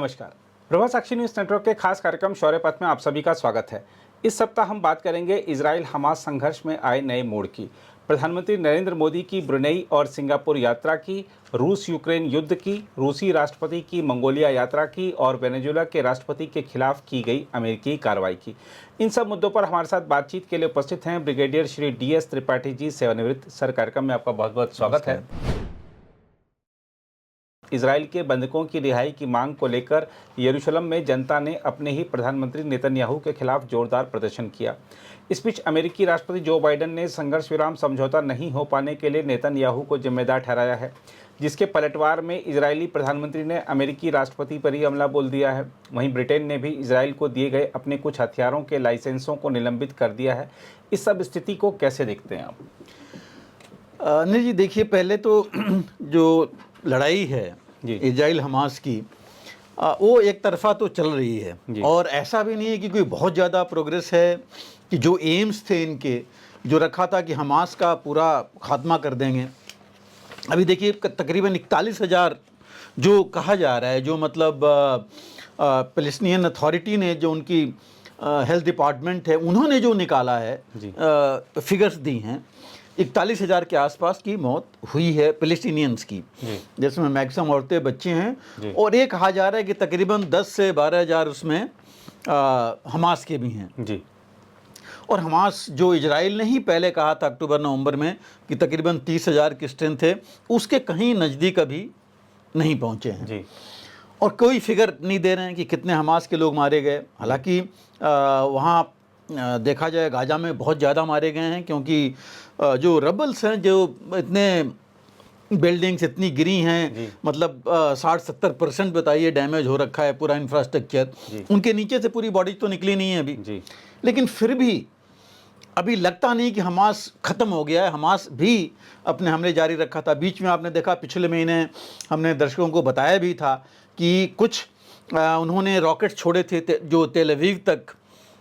नमस्कार। प्रभा साक्षी news network के खास कार्यक्रम शौर्य पथ में आप सभी का स्वागत है। इस सप्ताह हम बात करेंगे इजराइल हमास संघर्ष में आए नए मोड़ की, प्रधानमंत्री नरेंद्र मोदी की ब्रुनेई और सिंगापुर यात्रा की, रूस यूक्रेन युद्ध की, रूसी राष्ट्रपति की मंगोलिया यात्रा की और वेनेजुएला के राष्ट्रपति के खिलाफ की गई अमेरिकी कार्रवाई की। इन सब मुद्दों पर हमारे साथ बातचीत के लिए उपस्थित हैं ब्रिगेडियर श्री DS त्रिपाठी जी, सेवानिवृत्त। सर, कार्यक्रम में आपका बहुत बहुत स्वागत है। इजराइल के बंधकों की रिहाई की मांग को लेकर यरूशलेम में जनता ने अपने ही प्रधानमंत्री नेतन्याहू के खिलाफ जोरदार प्रदर्शन किया। इस बीच अमेरिकी राष्ट्रपति जो बाइडेन ने संघर्ष विराम समझौता नहीं हो पाने के लिए नेतन्याहू को जिम्मेदार ठहराया है, जिसके पलटवार में इजरायली प्रधानमंत्री ने अमेरिकी राष्ट्रपति पर ही हमला बोल दिया है। वहीं ब्रिटेन ने भी इजराइल को दिए गए अपने कुछ हथियारों के लाइसेंसों को निलंबित कर दिया है। इस सब स्थिति को कैसे देखते हैं आप? नहीं जी, देखिए, पहले तो जो लड़ाई है इजराइल हमास की, वो एक तरफा तो चल रही है और ऐसा भी नहीं है कि कोई बहुत ज़्यादा प्रोग्रेस है कि जो एम्स थे इनके, जो रखा था कि हमास का पूरा खात्मा कर देंगे। अभी देखिए, तकरीबन 41,000 जो कहा जा रहा है, जो मतलब पैलेस्टीनियन अथॉरिटी ने, जो उनकी हेल्थ डिपार्टमेंट है, उन्होंने जो निकाला है, फिगर्स दी हैं, 41,000 के आसपास की मौत हुई है पैलेस्टीनियंस की, जिसमें मैक्सिमम औरतें, बच्चे हैं। और ये कहा जा रहा है कि तकरीबन 10 से 12,000 उसमें हमास के भी हैं जी। और हमास, जो इजराइल ने ही पहले कहा था अक्टूबर-नवंबर में कि तकरीबन 30,000 की स्ट्रेंथ है, उसके कहीं नज़दीक अभी नहीं पहुँचे हैं जी। और कोई फिगर नहीं दे रहे हैं कि कितने हमास के लोग मारे गए। हालांकि वहाँ देखा जाए गाजा में बहुत ज़्यादा मारे गए हैं, क्योंकि जो रबल्स हैं, जो इतने बिल्डिंग्स इतनी गिरी हैं, मतलब 60-70% बताइए डैमेज हो रखा है पूरा इंफ्रास्ट्रक्चर, उनके नीचे से पूरी बॉडी तो निकली नहीं है अभी जी। लेकिन फिर भी अभी लगता नहीं कि हमास ख़त्म हो गया है। हमास भी अपने हमले जारी रखा था। बीच में आपने देखा, पिछले महीने हमने दर्शकों को बताया भी था कि कुछ उन्होंने रॉकेट छोड़े थे जो तेल अवीव तक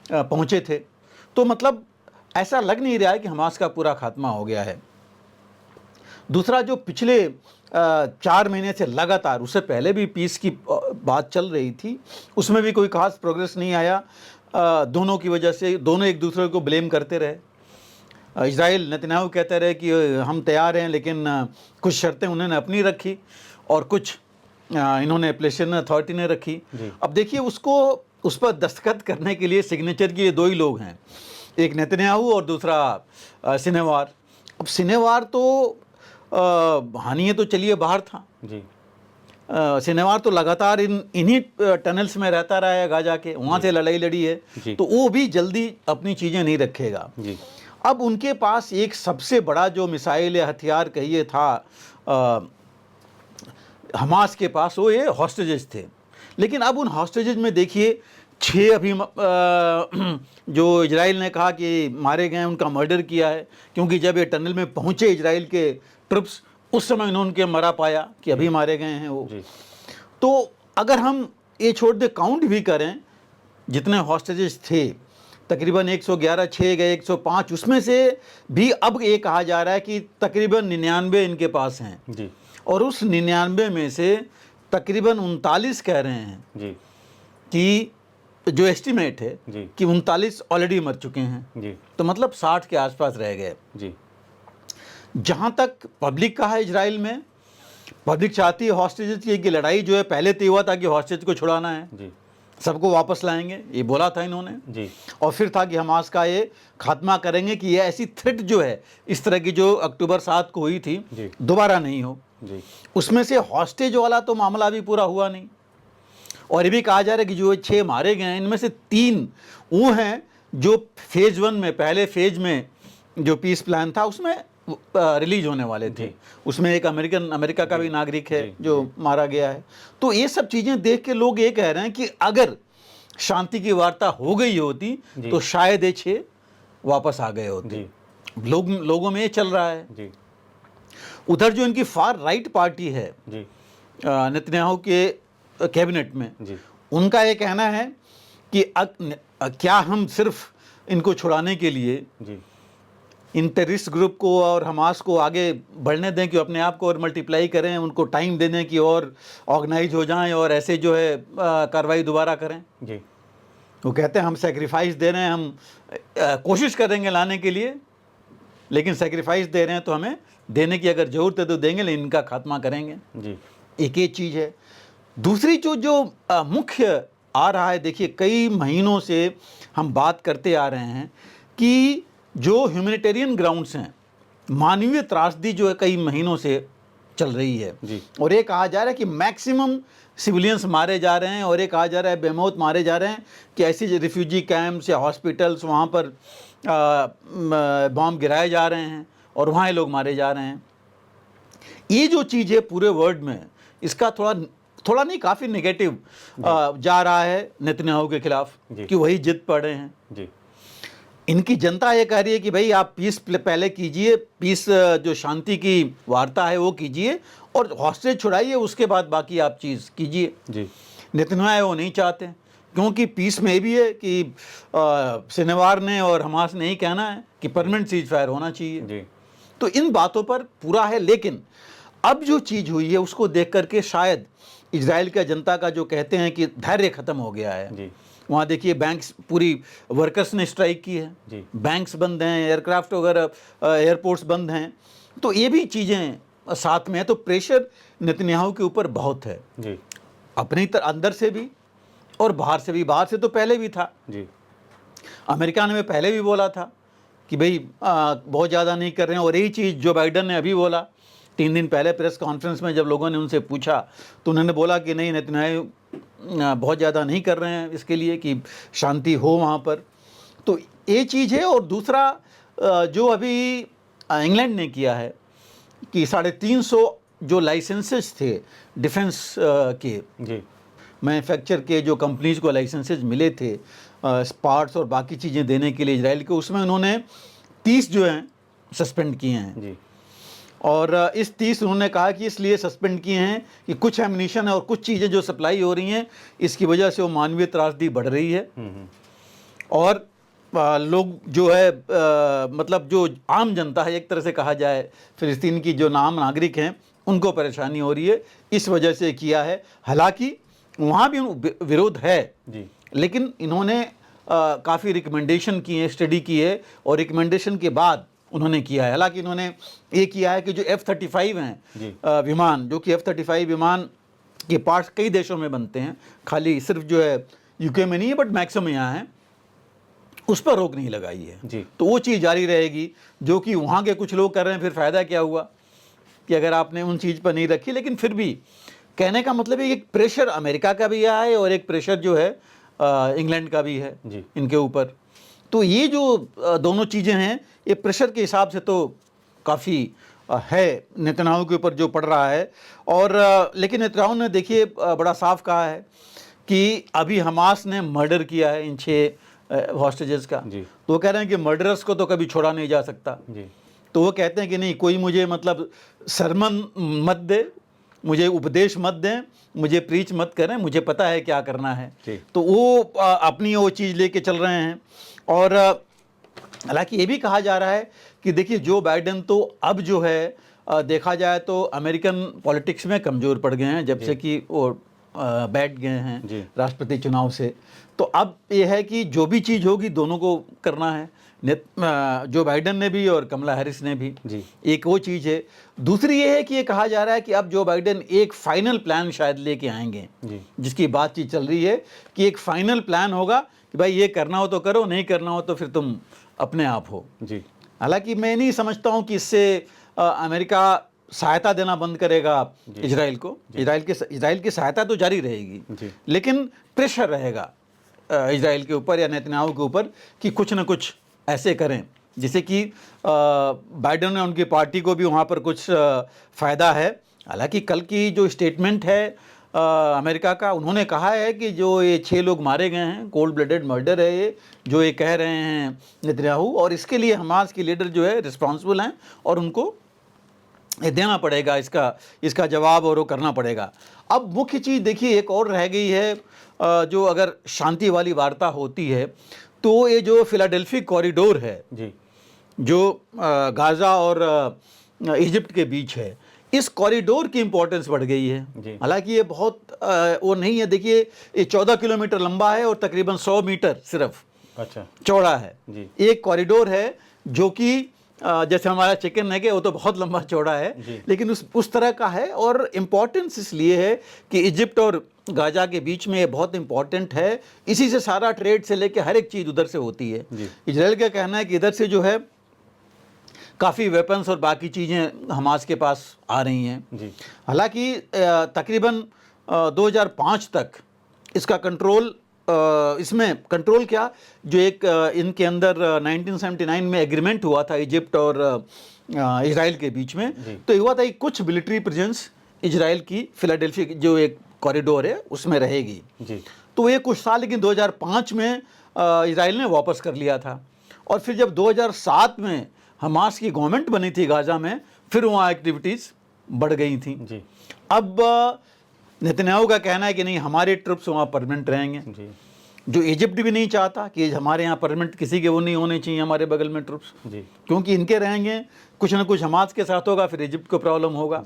पहुँचे थे। तो मतलब ऐसा लग नहीं रहा है कि हमास का पूरा खात्मा हो गया है। दूसरा, जो पिछले 4 महीने से लगातार, उससे पहले भी पीस की बात चल रही थी, उसमें भी कोई खास प्रोग्रेस नहीं आया। दोनों की वजह से दोनों एक दूसरे को ब्लेम करते रहे। इजराइल, नेतन्याहू कहते रहे कि हम तैयार हैं, लेकिन कुछ शर्तें उन्होंने अपनी रखी और कुछ इन्होंने पैलेस्टीनियन अथॉरिटी ने रखी। अब देखिए, उसको उस पर दस्तखत करने के लिए सिग्नेचर के लिए 2 ही लोग हैं, एक नेतन्याहू और दूसरा सिनेवार। अब सिनेवार तो हानिए तो चलिए बाहर था जी। सिनेवार तो लगातार इन्हीं टनल्स में रहता रहा है गाजा के, वहाँ से लड़ाई लड़ी है, तो वो भी जल्दी अपनी चीज़ें नहीं रखेगा जी। अब उनके पास एक सबसे बड़ा जो मिसाइल या हथियार कहिए था हमास के पास, वो ये हॉस्टेजेस थे। लेकिन अब उन हॉस्टेजेस में देखिए 6 अभी जो इजराइल ने कहा कि मारे गए, उनका मर्डर किया है, क्योंकि जब ये टनल में पहुंचे इजराइल के ट्रुप्स, उस समय उन्होंने उनके मरा पाया कि अभी मारे गए हैं वो। तो अगर हम ये छोड़ दे, काउंट भी करें जितने हॉस्टेजेस थे, तकरीबन 111, 6 गए, 105, उसमें से भी अब ये कहा जा रहा है कि तकरीबन 99 इनके पास हैं जी। और उस 99 में से तकरीबन 39 कह रहे हैं जी कि जो एस्टिमेट है कि 39 ऑलरेडी मर चुके हैं जी। तो मतलब 60 के आसपास रह गए जी। जहां तक पब्लिक का है, इजराइल में पब्लिक चाहती है हॉस्टेजेस की लड़ाई जो है, पहले तो हुआ था कि हॉस्टेज को छुड़ाना है जी, सबको वापस लाएंगे, ये बोला था इन्होंने जी। और फिर था कि हमास का ये खात्मा करेंगे कि ये ऐसी थ्रेट जो है, इस तरह की जो अक्टूबर 7 को हुई थी, दोबारा नहीं हो जी। उसमें से हॉस्टेज वाला तो मामला भी पूरा हुआ नहीं। और ये भी कहा जा रहा है कि जो 6 मारे गए हैं, इनमें से 3 वो हैं जो फेज़ 1 में, पहले फेज में जो पीस प्लान था, उसमें रिलीज होने वाले थे। उसमें एक अमेरिका का भी नागरिक है जो मारा गया है। तो ये सब चीज़ें देख के लोग ये कह रहे हैं कि अगर शांति की वार्ता हो गई होती तो शायद ये 6 वापस आ गए होते। लोगों में ये चल रहा है। उधर जो इनकी फार राइट पार्टी है नेतन्याहू के कैबिनेट में, उनका ये कहना है कि क्या हम सिर्फ इनको छुड़ाने के लिए इन टेररिस्ट ग्रुप को और हमास को आगे बढ़ने दें, कि अपने आप को और मल्टीप्लाई करें, उनको टाइम दे दें कि और ऑर्गेनाइज हो जाएं और ऐसे जो है कार्रवाई दोबारा करें। जी। वो कहते हैं हम सेक्रीफाइस दे रहे हैं, हम कोशिश करेंगे लाने के लिए, लेकिन सेक्रीफाइस दे रहे हैं तो हमें देने की अगर ज़रूरत है तो देंगे, लेकिन इनका खात्मा करेंगे। जी। एक ये चीज़ है। दूसरी जो मुख्य आ रहा है, देखिए कई महीनों से हम बात करते आ रहे हैं कि जो ह्यूमैनिटेरियन ग्राउंड्स हैं, मानवीय त्रासदी जो है कई महीनों से चल रही है। जी। और ये कहा जा रहा है कि मैक्सिमम सिविलियंस मारे जा रहे हैं, और ये कहा जा रहा है बेमौत मारे जा रहे हैं, कि ऐसी रिफ्यूजी कैंप्स या हॉस्पिटल्स वहाँ पर बॉम्ब गिराए जा रहे हैं और वहाँ ये लोग मारे जा रहे हैं। ये जो चीज़ है पूरे वर्ल्ड में, इसका थोड़ा नहीं, काफ़ी नेगेटिव जा रहा है नेतन्याहू के खिलाफ, कि वही जिद पड़े हैं। जी। इनकी जनता ये कह रही है कि भाई आप पीस पहले कीजिए, पीस जो शांति की वार्ता है वो कीजिए, और हॉस्टेज छुड़ाइए, उसके बाद बाकी आप चीज़ कीजिए। जी। नेतन्याहू वो नहीं चाहते, क्योंकि पीस में भी है कि शनिवार ने और हमास ने ही कहना है कि परमानेंट सीज फायर होना चाहिए। जी। तो इन बातों पर पूरा है। लेकिन अब जो चीज़ हुई है उसको देख करके शायद इजराइल का जनता का जो कहते हैं कि धैर्य ख़त्म हो गया है। जी। वहाँ देखिए बैंक्स, पूरी वर्कर्स ने स्ट्राइक की है। जी। बैंक्स बंद हैं, एयरक्राफ्ट वगैरह, एयरपोर्ट्स बंद हैं। तो ये भी चीज़ें साथ में है। तो प्रेशर नेतन्याहू के ऊपर बहुत है, जी। अपनी अंदर से भी और बाहर से भी। बाहर से तो पहले भी था। जी। अमेरिका ने पहले भी बोला था कि भाई बहुत ज़्यादा नहीं कर रहे हैं, और यही चीज़ जो बाइडन ने अभी बोला 3 दिन पहले प्रेस कॉन्फ्रेंस में, जब लोगों ने उनसे पूछा तो उन्होंने बोला कि नहीं, नेतन्याहू बहुत ज़्यादा नहीं कर रहे हैं इसके लिए कि शांति हो वहाँ पर। तो ये चीज़ है। और दूसरा जो अभी इंग्लैंड ने किया है कि 350 जो लाइसेंसेस थे डिफेंस के, जी। मैन्युफैक्चर के, जो कंपनीज को लाइसेंसेज मिले थे पार्ट्स और बाकी चीज़ें देने के लिए इजराइल को, उसमें उन्होंने 30 जो हैं सस्पेंड किए हैं। जी। और इस 30 उन्होंने कहा कि इसलिए सस्पेंड किए हैं कि कुछ एम्यूनिशन है और कुछ चीज़ें जो सप्लाई हो रही हैं, इसकी वजह से वो मानवीय त्रासदी बढ़ रही है। और लोग जो है मतलब जो आम जनता है, एक तरह से कहा जाए फ़िलिस्तीन की जो आम नागरिक हैं, उनको परेशानी हो रही है, इस वजह से किया है। हालांकि वहाँ भी विरोध है जी। लेकिन इन्होंने काफ़ी रिकमेंडेशन की है, स्टडी की है, और रिकमेंडेशन के बाद उन्होंने किया है। हालांकि इन्होंने ये किया है कि जो F-35 हैं विमान, जो कि F-35 विमान के पार्ट्स कई देशों में बनते हैं, खाली सिर्फ जो है यूके में नहीं है, बट मैक्सिमम यहाँ है, उस पर रोक नहीं लगाई है। जी। तो वो चीज़ जारी रहेगी, जो कि वहाँ के कुछ लोग कर रहे हैं। फिर फ़ायदा क्या हुआ कि अगर आपने उन चीज़ पर नहीं रखी। लेकिन फिर भी कहने का मतलब है कि एक प्रेशर अमेरिका का भी है और एक प्रेशर जो है इंग्लैंड का भी है इनके ऊपर। तो ये जो दोनों चीज़ें हैं, ये प्रेशर के हिसाब से तो काफ़ी है नेतन्याहू के ऊपर जो पड़ रहा है। और लेकिन नेतन्याहू ने देखिए बड़ा साफ कहा है कि अभी हमास ने मर्डर किया है इन 6 हॉस्टेजेस का। तो वो कह रहे हैं कि मर्डरर्स को तो कभी छोड़ा नहीं जा सकता। तो वो कहते हैं कि नहीं, कोई मुझे मतलब सरमन मत दे, मुझे उपदेश मत दें, मुझे प्रीच मत करें, मुझे पता है क्या करना है। तो वो अपनी वो चीज़ लेके चल रहे हैं। और हालांकि ये भी कहा जा रहा है कि देखिए जो बाइडेन तो अब जो है देखा जाए तो अमेरिकन पॉलिटिक्स में कमज़ोर पड़ गए हैं, जब से कि वो बैठ गए हैं राष्ट्रपति चुनाव से। तो अब ये है कि जो भी चीज़ होगी दोनों को करना है, जो बाइडेन ने भी और कमला हैरिस ने भी। एक वो चीज़ है। दूसरी ये है कि ये कहा जा रहा है कि अब जो बाइडेन एक फाइनल प्लान शायद लेके आएंगे, जिसकी बातचीत चल रही है कि एक फाइनल प्लान होगा कि भाई ये करना हो तो करो, नहीं करना हो तो फिर तुम अपने आप हो। हालांकि मैं नहीं समझता हूँ कि इससे अमेरिका सहायता देना बंद करेगा इजराइल को। इजराइल की सहायता तो जारी रहेगी, लेकिन प्रेशर रहेगा इजराइल के ऊपर या नेतन्याहू के ऊपर कि कुछ ना कुछ ऐसे करें जिससे कि बाइडेन और उनकी पार्टी को भी वहाँ पर कुछ फ़ायदा है। हालांकि कल की जो स्टेटमेंट है अमेरिका का, उन्होंने कहा है कि जो ये 6 लोग मारे गए हैं, कोल्ड ब्लडेड मर्डर है ये, जो ये कह रहे हैं नेतन्याहू, और इसके लिए हमास के लीडर जो है रिस्पॉन्सिबल हैं और उनको ये देना पड़ेगा इसका जवाब, और वो करना पड़ेगा। अब मुख्य चीज़ देखिए एक और रह गई है, जो अगर शांति वाली वार्ता होती है तो ये जो फिलाडेल्फी कॉरिडोर है जो गाज़ा और इजिप्ट के बीच है, इस कॉरिडोर की इम्पोर्टेंस बढ़ गई है। हालांकि ये बहुत वो नहीं है, देखिए ये 14 किलोमीटर लंबा है और तकरीबन 100 मीटर सिर्फ चौड़ा है। एक कॉरिडोर है जो कि जैसे हमारा चिकन है कि वो तो बहुत लंबा चौड़ा है, लेकिन उस तरह का है। और इम्पोर्टेंस इसलिए है कि इजिप्ट और गाजा के बीच में ये बहुत इम्पोर्टेंट है, इसी से सारा ट्रेड से लेके हर एक चीज़ उधर से होती है। इजराइल का कहना है कि इधर से जो है काफ़ी वेपन्स और बाकी चीज़ें हमास के पास आ रही हैं। हालांकि तकरीबन 2005 तक इसका कंट्रोल, इसमें कंट्रोल क्या, जो एक इनके अंदर 1979 में एग्रीमेंट हुआ था इजिप्ट और इजराइल के बीच में, तो हुआ था कि कुछ मिलिट्री प्रेजेंस इजराइल की फिलाडेल्फिया की जो एक कॉरिडोर है उसमें रहेगी। तो ये कुछ साल, लेकिन 2005 में इजराइल ने वापस कर लिया था। और फिर जब 2007 में हमास की गवर्नमेंट बनी थी गाजा में, फिर वहाँ एक्टिविटीज़ बढ़ गई थी। अब नेतन्याहू का कहना है कि नहीं, हमारे ट्रुप्स वहाँ परमानेंट रहेंगे, जो इजिप्ट भी नहीं चाहता कि हमारे यहाँ परमानेंट किसी के वो नहीं होने चाहिए हमारे बगल में ट्रुप्स, क्योंकि इनके रहेंगे कुछ ना कुछ हमास के साथ होगा, फिर इजिप्ट को प्रॉब्लम होगा।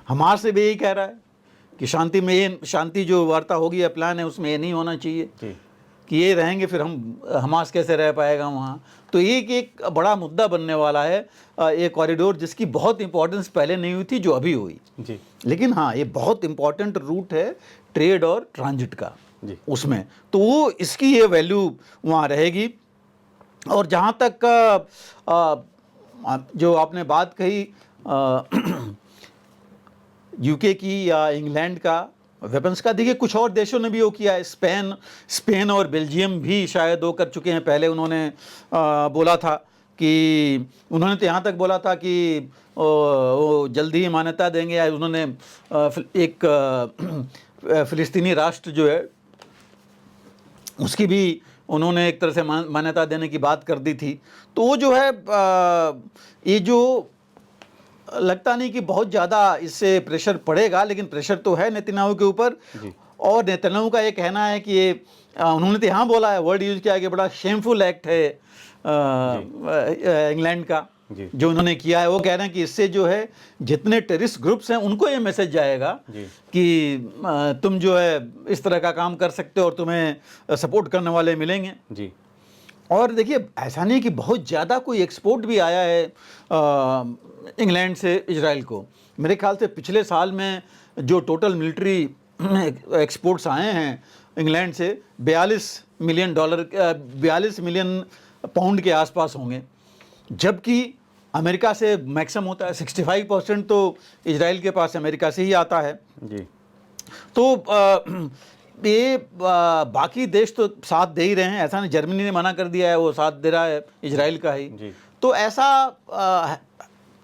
हमास से भी यही कह रहा है कि शांति जो वार्ता होगी या प्लान है उसमें ये नहीं होना चाहिए कि ये रहेंगे, फिर हमास कैसे रह पाएगा वहाँ। तो एक बड़ा मुद्दा बनने वाला है ये कॉरिडोर, जिसकी बहुत इंपॉर्टेंस पहले नहीं हुई थी, जो अभी हुई। लेकिन हाँ, ये बहुत इंपॉर्टेंट रूट है ट्रेड और ट्रांजिट का उसमें, तो वो इसकी ये वैल्यू वहाँ रहेगी। और जहाँ तक जो आपने बात कही यूके की या इंग्लैंड का वेपन्स का, देखिए कुछ और देशों ने भी वो किया है। स्पेन और बेल्जियम भी शायद वो कर चुके हैं। पहले उन्होंने बोला था कि उन्होंने तो यहाँ तक बोला था कि वो जल्दी ही मान्यता देंगे, या उन्होंने एक फ़िलिस्तीनी राष्ट्र जो है उसकी भी उन्होंने एक तरह से मान्यता देने की बात कर दी थी। तो वो जो है ये जो लगता नहीं कि बहुत ज़्यादा इससे प्रेशर पड़ेगा, लेकिन प्रेशर तो है नेतन्याहू के ऊपर। और नेतन्याहू का ये कहना है कि ये उन्होंने तो यहाँ बोला है, वर्ड यूज़ किया है कि बड़ा शेमफुल एक्ट है इंग्लैंड का जो उन्होंने किया है। वो कह रहे हैं कि इससे जो है जितने टेररिस्ट ग्रुप्स हैं उनको ये मैसेज जाएगा कि तुम जो है इस तरह का काम कर सकते हो और तुम्हें सपोर्ट करने वाले मिलेंगे। और देखिए ऐसा नहीं कि बहुत ज़्यादा कोई एक्सपोर्ट भी आया है इंग्लैंड से इजराइल को। मेरे ख्याल से पिछले साल में जो टोटल मिलिट्री एक्सपोर्ट्स आए हैं इंग्लैंड से $42 मिलियन पाउंड के आसपास होंगे, जबकि अमेरिका से मैक्सिमम होता है 65% तो इजराइल के पास अमेरिका से ही आता है। तो ये बाकी देश तो साथ दे ही रहे हैं, ऐसा नहीं जर्मनी ने मना कर दिया है, वो साथ दे रहा है इजराइल का ही। तो ऐसा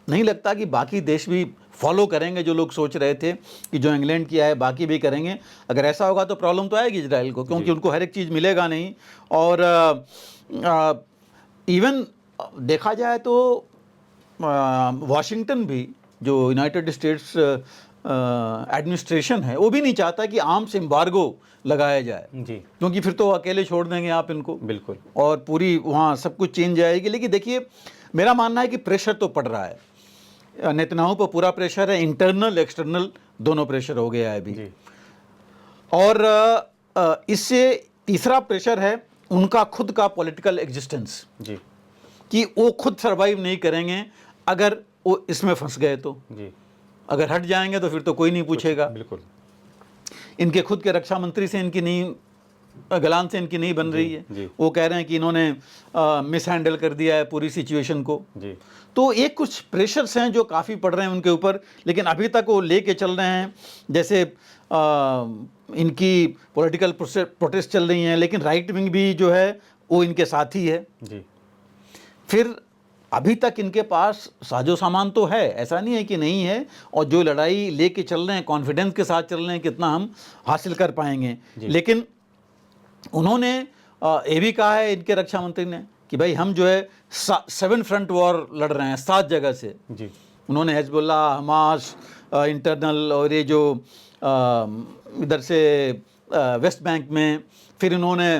नहीं लगता कि बाकी देश भी फॉलो करेंगे, जो लोग सोच रहे थे कि जो इंग्लैंड किया है बाकी भी करेंगे। अगर ऐसा होगा तो प्रॉब्लम तो आएगी इजराइल को, क्योंकि उनको हर एक चीज़ मिलेगा नहीं। और इवन देखा जाए तो वाशिंगटन भी, जो यूनाइटेड स्टेट्स एडमिनिस्ट्रेशन है, वो भी नहीं चाहता कि आर्म्स एम्बार्गो लगाया जाए, क्योंकि फिर तो अकेले छोड़ देंगे आप इनको, बिल्कुल, और पूरी वहाँ सब कुछ चेंज जाएगी। लेकिन देखिए मेरा मानना है कि प्रेशर तो पड़ रहा है, नेतन्याहू पर पूरा प्रेशर है, इंटरनल एक्सटर्नल दोनों प्रेशर हो गया है अभी। और इससे तीसरा प्रेशर है उनका खुद का पॉलिटिकल एग्जिस्टेंस, कि वो खुद सर्वाइव नहीं करेंगे अगर वो इसमें फंस गए तो। अगर हट जाएंगे तो फिर तो कोई नहीं पूछेगा। बिल्कुल, इनके खुद के रक्षा मंत्री से इनकी नहीं, गलान से इनकी नहीं बन रही है। वो कह रहे हैं कि इन्होंने मिस हैंडल कर दिया है पूरी सिचुएशन को। तो एक कुछ प्रेशर्स हैं जो काफ़ी पड़ रहे हैं उनके ऊपर, लेकिन अभी तक वो लेके चल रहे हैं। जैसे इनकी पॉलिटिकल प्रोटेस्ट चल रही हैं, लेकिन राइट विंग भी जो है वो इनके साथ ही है। फिर अभी तक इनके पास साजो सामान तो है, ऐसा नहीं है कि नहीं है, और जो लड़ाई लेके चल रहे हैं कॉन्फिडेंस के साथ चल रहे हैं कितना हम हासिल कर पाएंगे। लेकिन उन्होंने ये भी कहा है इनके रक्षा मंत्री ने कि भाई हम जो है 7 फ्रंट वॉर लड़ रहे हैं, 7 जगह से। उन्होंने हिजबुल्लाह, हमास, इंटरनल, और ये जो इधर से वेस्ट बैंक में, फिर उन्होंने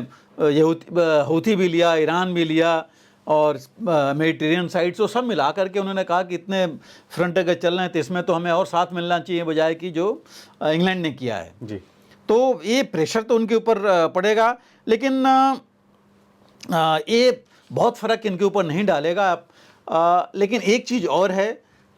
हूथी भी लिया, ईरान भी लिया, और मेडिटेरियन साइट्स, वो सब मिला करके उन्होंने कहा कि इतने फ्रंट अगर चल रहे हैं तो इसमें तो हमें और साथ मिलना चाहिए, बजाय कि जो इंग्लैंड ने किया है जी। तो ये प्रेशर तो उनके ऊपर पड़ेगा, लेकिन ये बहुत फ़र्क इनके ऊपर नहीं डालेगा। लेकिन एक चीज़ और है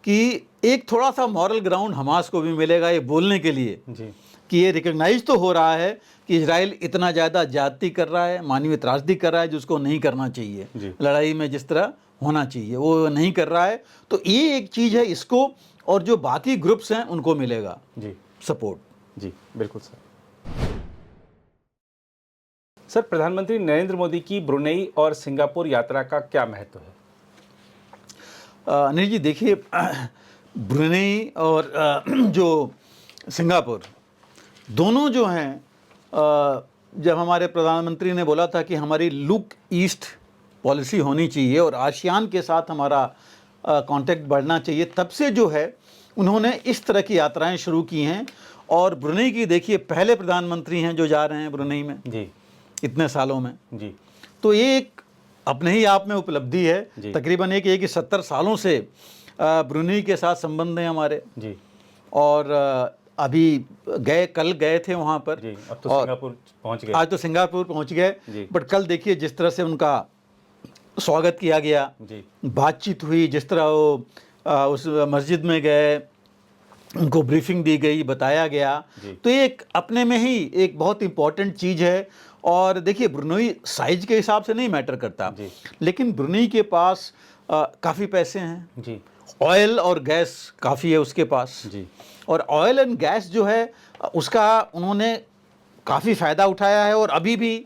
कि एक थोड़ा सा मॉरल ग्राउंड हमास को भी मिलेगा ये बोलने के लिए जी। कि ये रिकग्नाइज तो हो रहा है कि इजराइल इतना ज़्यादा ज्यादती कर रहा है, मानवीय त्रासदी कर रहा है, जिसको नहीं करना चाहिए, लड़ाई में जिस तरह होना चाहिए वो नहीं कर रहा है। तो ये एक चीज़ है, इसको और जो बाकी ग्रुप्स हैं उनको मिलेगा जी सपोर्ट। जी बिल्कुल सर। सर, प्रधानमंत्री नरेंद्र मोदी की ब्रुनेई और सिंगापुर यात्रा का क्या महत्व है? अनिल जी देखिए, ब्रुनेई और जो सिंगापुर दोनों जो हैं, जब हमारे प्रधानमंत्री ने बोला था कि हमारी लुक ईस्ट पॉलिसी होनी चाहिए और आसियान के साथ हमारा कांटेक्ट बढ़ना चाहिए, तब से जो है उन्होंने इस तरह की यात्राएं शुरू की हैं। और ब्रुनेई की देखिए पहले प्रधानमंत्री हैं जो जा रहे हैं ब्रुनेई में जी इतने सालों में जी। तो ये एक अपने ही आप में उपलब्धि है। तकरीबन एक ये कि 70 सालों से ब्रुनेई के साथ संबंध हैं हमारे जी। और अभी कल गए थे वहाँ पर जी। अब तो सिंगापुर पहुँच गए। आज तो सिंगापुर पहुँच गए, बट कल देखिए जिस तरह से उनका स्वागत किया गया, बातचीत हुई, जिस तरह वो उस मस्जिद में गए, उनको ब्रीफिंग दी गई, बताया गया, तो ये एक अपने में ही एक बहुत इम्पॉर्टेंट चीज़ है। और देखिए ब्रुनेई साइज के हिसाब से नहीं मैटर करता, लेकिन ब्रुनेई के पास काफ़ी पैसे हैं जी, ऑयल और गैस काफ़ी है उसके पास जी, और ऑयल एंड गैस जो है उसका उन्होंने काफ़ी फ़ायदा उठाया है और अभी भी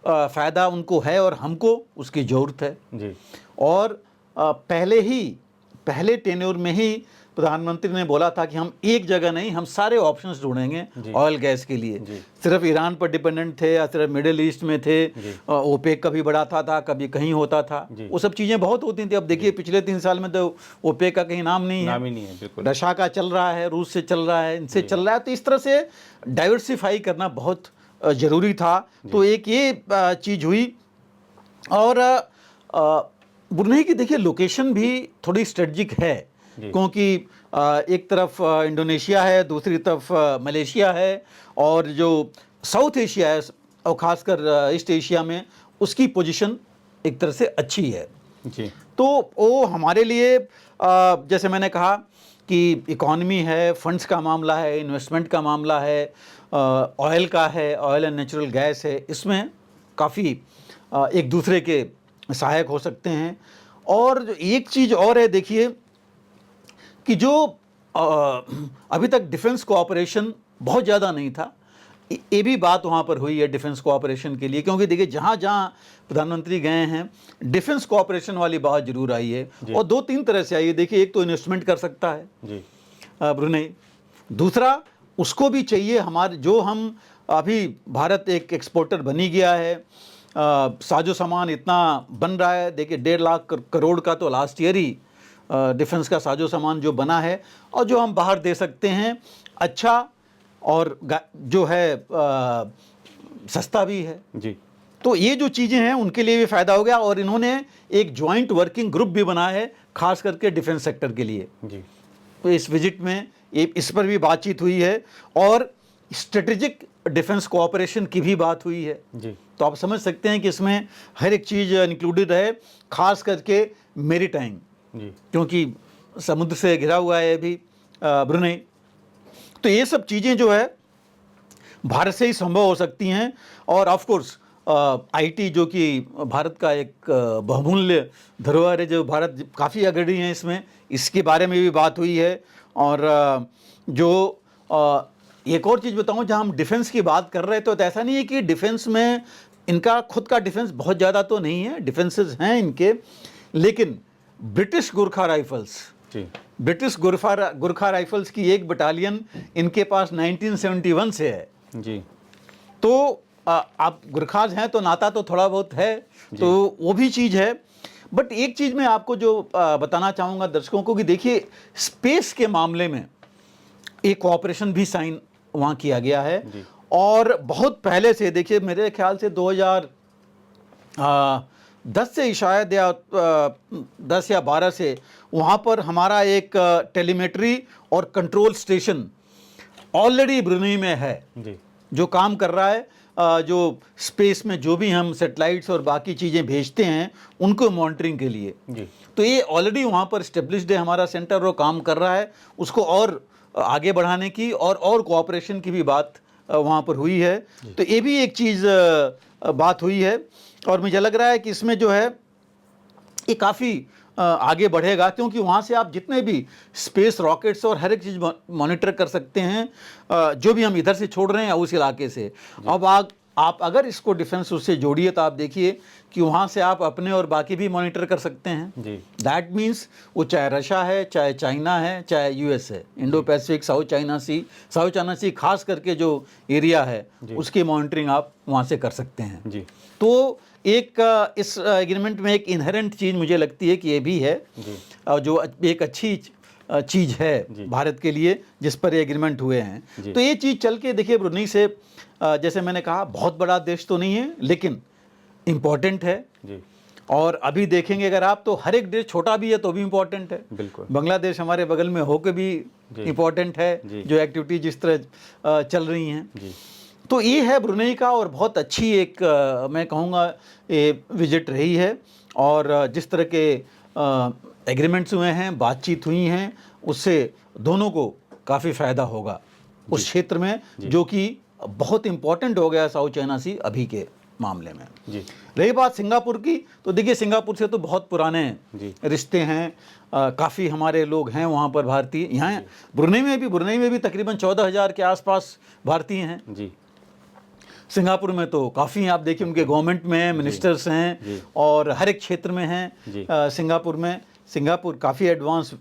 फ़ायदा उनको है और हमको उसकी ज़रूरत है जी। और पहले टेन्योर में ही प्रधानमंत्री ने बोला था कि हम एक जगह नहीं, हम सारे ऑप्शंस ढूंढेंगे ऑयल गैस के लिए। सिर्फ ईरान पर डिपेंडेंट थे या सिर्फ मिडिल ईस्ट में थे, ओपेक कभी बढ़ाता था, कभी कहीं होता था, वो सब चीज़ें बहुत होती थी। अब देखिए पिछले 3 साल में तो ओपेक का कहीं नाम नहीं है, रशिया का चल रहा है, रूस से चल रहा है, इनसे चल रहा है। तो इस तरह से डाइवर्सिफाई करना बहुत ज़रूरी था। तो एक ये चीज़ हुई। और ब्रुनेई की देखिए लोकेशन भी थोड़ी स्ट्रेटजिक है, क्योंकि एक तरफ इंडोनेशिया है, दूसरी तरफ मलेशिया है, और जो साउथ एशिया है और ख़ासकर ईस्ट एशिया में उसकी पोजीशन एक तरह से अच्छी है जी। तो वो हमारे लिए जैसे मैंने कहा कि इकॉनमी है, फंड्स का मामला है, इन्वेस्टमेंट का मामला है, ऑयल का है, ऑयल एंड नेचुरल गैस है, इसमें काफ़ी एक दूसरे के सहायक हो सकते हैं। और एक चीज़ और है देखिए कि जो अभी तक डिफेंस कोऑपरेशन बहुत ज़्यादा नहीं था, ये भी बात वहाँ पर हुई है डिफेंस कोऑपरेशन के लिए, क्योंकि देखिए जहाँ जहाँ प्रधानमंत्री गए हैं डिफेंस कोऑपरेशन वाली बात जरूर आई है, और 2-3 तरह से आई है। देखिए एक तो इन्वेस्टमेंट कर सकता है जी ब्रुनेई, दूसरा उसको भी चाहिए हमारे जो हम अभी भारत एक एक्सपोर्टर बनी गया है, साजो सामान इतना बन रहा है। देखिए 1.5 लाख करोड़ का तो लास्ट ईयर ही डिफेंस का साजो सामान जो बना है और जो हम बाहर दे सकते हैं, अच्छा और जो है सस्ता भी है जी। तो ये जो चीज़ें हैं उनके लिए भी फ़ायदा हो गया। और इन्होंने एक जॉइंट वर्किंग ग्रुप भी बनाया है खास करके डिफेंस सेक्टर के लिए जी। तो इस विजिट में इस पर भी बातचीत हुई है और स्ट्रेटेजिक डिफेंस कोऑपरेशन की भी बात हुई है जी। तो आप समझ सकते हैं कि इसमें हर एक चीज़ इंक्लूडेड है, खास करके मैरीटाइम जी, क्योंकि समुद्र से घिरा हुआ है अभी ब्रुनेई। तो ये सब चीज़ें जो है भारत से ही संभव हो सकती हैं। और ऑफ कोर्स आईटी जो कि भारत का एक बहुमूल्य धरोहर है, जो भारत काफ़ी अग्रणी है इसमें, इसके बारे में भी बात हुई है। और जो एक और चीज़ बताऊं, जहां हम डिफेंस की बात कर रहे थे तो ऐसा नहीं है कि डिफेंस में इनका खुद का डिफेंस बहुत ज़्यादा तो नहीं है, डिफेंसेस हैं इनके, लेकिन ब्रिटिश गुरखा राइफल्स जी, ब्रिटिश गुरखा राइफल्स की एक बटालियन इनके पास 1971 से है जी। तो आप गुरखाज हैं तो नाता तो थोड़ा बहुत है, तो वो भी चीज़ है। बट एक चीज़ मैं आपको जो बताना चाहूँगा दर्शकों को कि देखिए स्पेस के मामले में एक कोऑपरेशन भी साइन वहाँ किया गया है। और बहुत पहले से देखिए मेरे ख्याल से 10 से शायद या 10 या 12 से वहाँ पर हमारा एक टेलीमेट्री और कंट्रोल स्टेशन ऑलरेडी ब्रुनेई में है जी। जो काम कर रहा है। जो स्पेस में जो भी हम सैटेलाइट्स और बाकी चीज़ें भेजते हैं उनको मॉनिटरिंग के लिए जी। तो ये ऑलरेडी वहाँ पर स्टेब्लिश्ड है हमारा सेंटर, वो काम कर रहा है। उसको और आगे बढ़ाने की और कोऑपरेशन की भी बात वहाँ पर हुई है। तो ये भी एक चीज़ बात हुई है और मुझे लग रहा है कि इसमें जो है ये काफ़ी आगे बढ़ेगा, क्योंकि वहाँ से आप जितने भी स्पेस रॉकेट्स और हर एक चीज़ मॉनिटर कर सकते हैं जो भी हम इधर से छोड़ रहे हैं उस इलाके से। अब आप अगर इसको डिफेंस उससे जोड़िए तो आप देखिए कि वहाँ से आप अपने और बाकी भी मॉनिटर कर सकते हैं जी। दैट मीन्स वो चाहे रशिया है, चाहे चाइना है, चाहे यूएस है, इंडो पैसिफिक, साउथ चाइना सी खास करके जो एरिया है उसकी मॉनिटरिंग आप वहाँ से कर सकते हैं जी। तो एक इस एग्रीमेंट में एक इनहेरेंट चीज़ मुझे लगती है कि ये भी है जो एक अच्छी चीज़ है भारत के लिए जिस पर ये एग्रीमेंट हुए हैं। तो ये चीज़ चल के देखिए ब्रुनेई से जैसे मैंने कहा बहुत बड़ा देश तो नहीं है लेकिन इम्पोर्टेंट है जी। और अभी देखेंगे अगर आप तो हर एक देश छोटा भी है तो भी इम्पोर्टेंट है। बिल्कुल बांग्लादेश हमारे बगल में होकर भी इम्पोर्टेंट है जो एक्टिविटी जिस तरह चल रही हैं। तो ये है ब्रुनेई का और बहुत अच्छी एक मैं कहूँगा ये विजिट रही है और जिस तरह के एग्रीमेंट्स हुए हैं, बातचीत हुई हैं, उससे दोनों को काफ़ी फ़ायदा होगा उस क्षेत्र में जो कि बहुत इम्पोर्टेंट हो गया साउथ चाइना सी अभी के मामले में जी। रही बात सिंगापुर की तो देखिए सिंगापुर से तो बहुत पुराने रिश्ते हैं, काफ़ी हमारे लोग हैं वहाँ पर भारतीय। यहाँ ब्रुनेई में भी तकरीबन 14,000 के आसपास भारतीय हैं जी। सिंगापुर में तो काफ़ी आप देखिए उनके गवर्नमेंट में मिनिस्टर्स हैं और हर एक क्षेत्र में हैं सिंगापुर काफ़ी एडवांस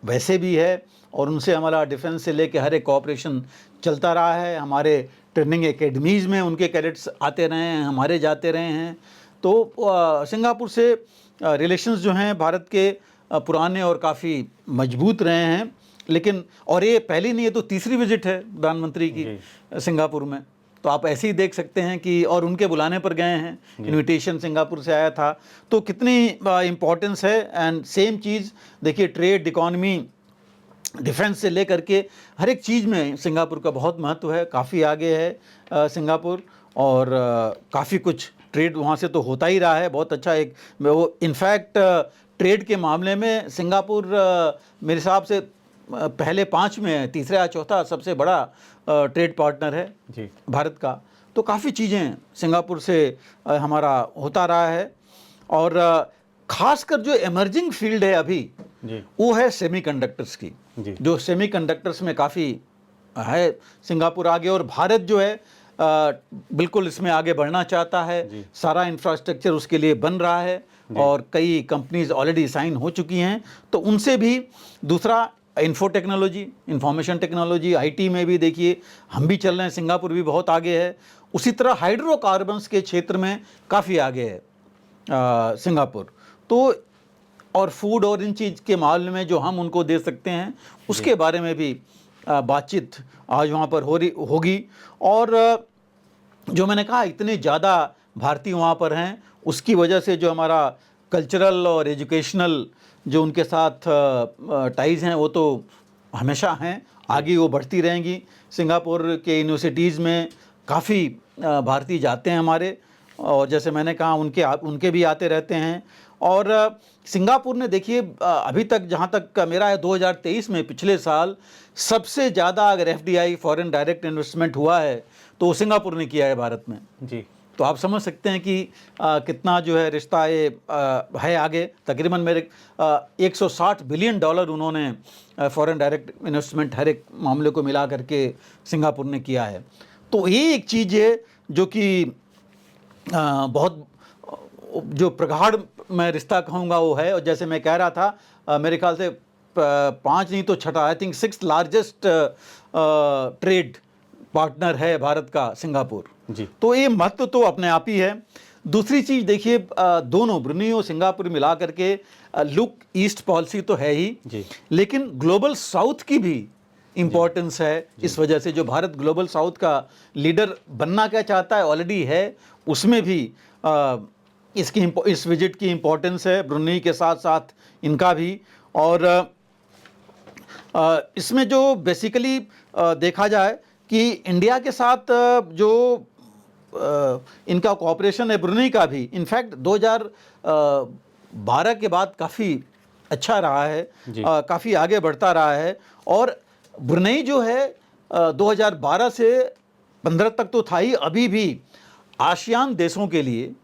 वैसे भी है और उनसे हमारा डिफेंस से लेके हर एक कोऑपरेशन चलता रहा है। हमारे ट्रेनिंग एकेडमीज़ में उनके कैडेट्स आते रहे हैं, हमारे जाते रहे हैं। तो सिंगापुर से रिलेशंस जो हैं भारत के पुराने और काफ़ी मजबूत रहे हैं। लेकिन और ये पहली नहीं है तो तीसरी विजिट है प्रधानमंत्री की सिंगापुर में। तो आप ऐसे ही देख सकते हैं कि और उनके बुलाने पर गए हैं, इनविटेशन सिंगापुर से आया था। तो कितनी इम्पोर्टेंस है। एंड सेम चीज़ देखिए ट्रेड, इकॉनमी, डिफेंस से लेकर के हर एक चीज़ में सिंगापुर का बहुत महत्व है, काफ़ी आगे है सिंगापुर और काफ़ी कुछ ट्रेड वहाँ से तो होता ही रहा है। बहुत अच्छा एक वो इनफैक्ट ट्रेड के मामले में सिंगापुर मेरे हिसाब से पहले 5 में तीसरा या चौथा सबसे बड़ा ट्रेड पार्टनर है जी भारत का। तो काफ़ी चीज़ें सिंगापुर से हमारा होता रहा है और ख़ासकर जो इमर्जिंग फील्ड है अभी जी वो है सेमीकंडक्टर्स की जी। जो सेमीकंडक्टर्स में काफ़ी है सिंगापुर आगे और भारत जो है बिल्कुल इसमें आगे बढ़ना चाहता है। सारा इंफ्रास्ट्रक्चर उसके लिए बन रहा है और कई कंपनीज ऑलरेडी साइन हो चुकी हैं। तो उनसे भी दूसरा info technology, information technology, IT में भी देखिए हम भी चल रहे हैं, सिंगापुर भी बहुत आगे है। उसी तरह हाइड्रोकार्बन्स के क्षेत्र में काफ़ी आगे है सिंगापुर। तो और फूड और इन चीज़ के मामले में जो हम उनको दे सकते हैं उसके बारे में भी बातचीत आज वहाँ पर होगी। और जो मैंने कहा इतने ज़्यादा भारतीय वहाँ पर हैं उसकी वजह से जो हमारा कल्चरल और एजुकेशनल जो उनके साथ टाइज़ हैं वो तो हमेशा हैं, आगे वो बढ़ती रहेंगी। सिंगापुर के यूनिवर्सिटीज़ में काफ़ी भारतीय जाते हैं हमारे और जैसे मैंने कहा उनके भी आते रहते हैं। और सिंगापुर ने देखिए अभी तक जहाँ तक मेरा है 2023 में पिछले साल सबसे ज़्यादा अगर FDI फॉरेन डायरेक्ट इन्वेस्टमेंट हुआ है तो सिंगापुर ने किया है भारत में जी। तो आप समझ सकते हैं कि कितना जो है रिश्ता ये है आगे। तकरीबन मेरे $160 बिलियन उन्होंने फॉरेन डायरेक्ट इन्वेस्टमेंट हर एक मामले को मिला करके सिंगापुर ने किया है। तो ये एक चीज़ है जो कि बहुत जो प्रगाढ़ मैं रिश्ता कहूँगा वो है। और जैसे मैं कह रहा था मेरे ख्याल से 5 नहीं तो छठा I think 6th largest trade partner है भारत का सिंगापुर जी। तो ये महत्व तो अपने आप ही है। दूसरी चीज़ देखिए दोनों ब्रुनेई और सिंगापुर मिला करके लुक ईस्ट पॉलिसी तो है ही जी। लेकिन ग्लोबल साउथ की भी इम्पोर्टेंस है। इस वजह से जो भारत ग्लोबल साउथ का लीडर बनना क्या चाहता है ऑलरेडी है, उसमें भी इस विजिट की इम्पोर्टेंस है, ब्रुनेई के साथ साथ इनका भी। और इसमें जो बेसिकली देखा जाए कि इंडिया के साथ जो इनका कोऑपरेशन है ब्रुनेई का भी, इनफैक्ट 2012 के बाद काफ़ी अच्छा रहा है, काफ़ी आगे बढ़ता रहा है। और ब्रुनेई जो है 2012 से 15 तक तो था ही, अभी भी आसियान देशों के लिए,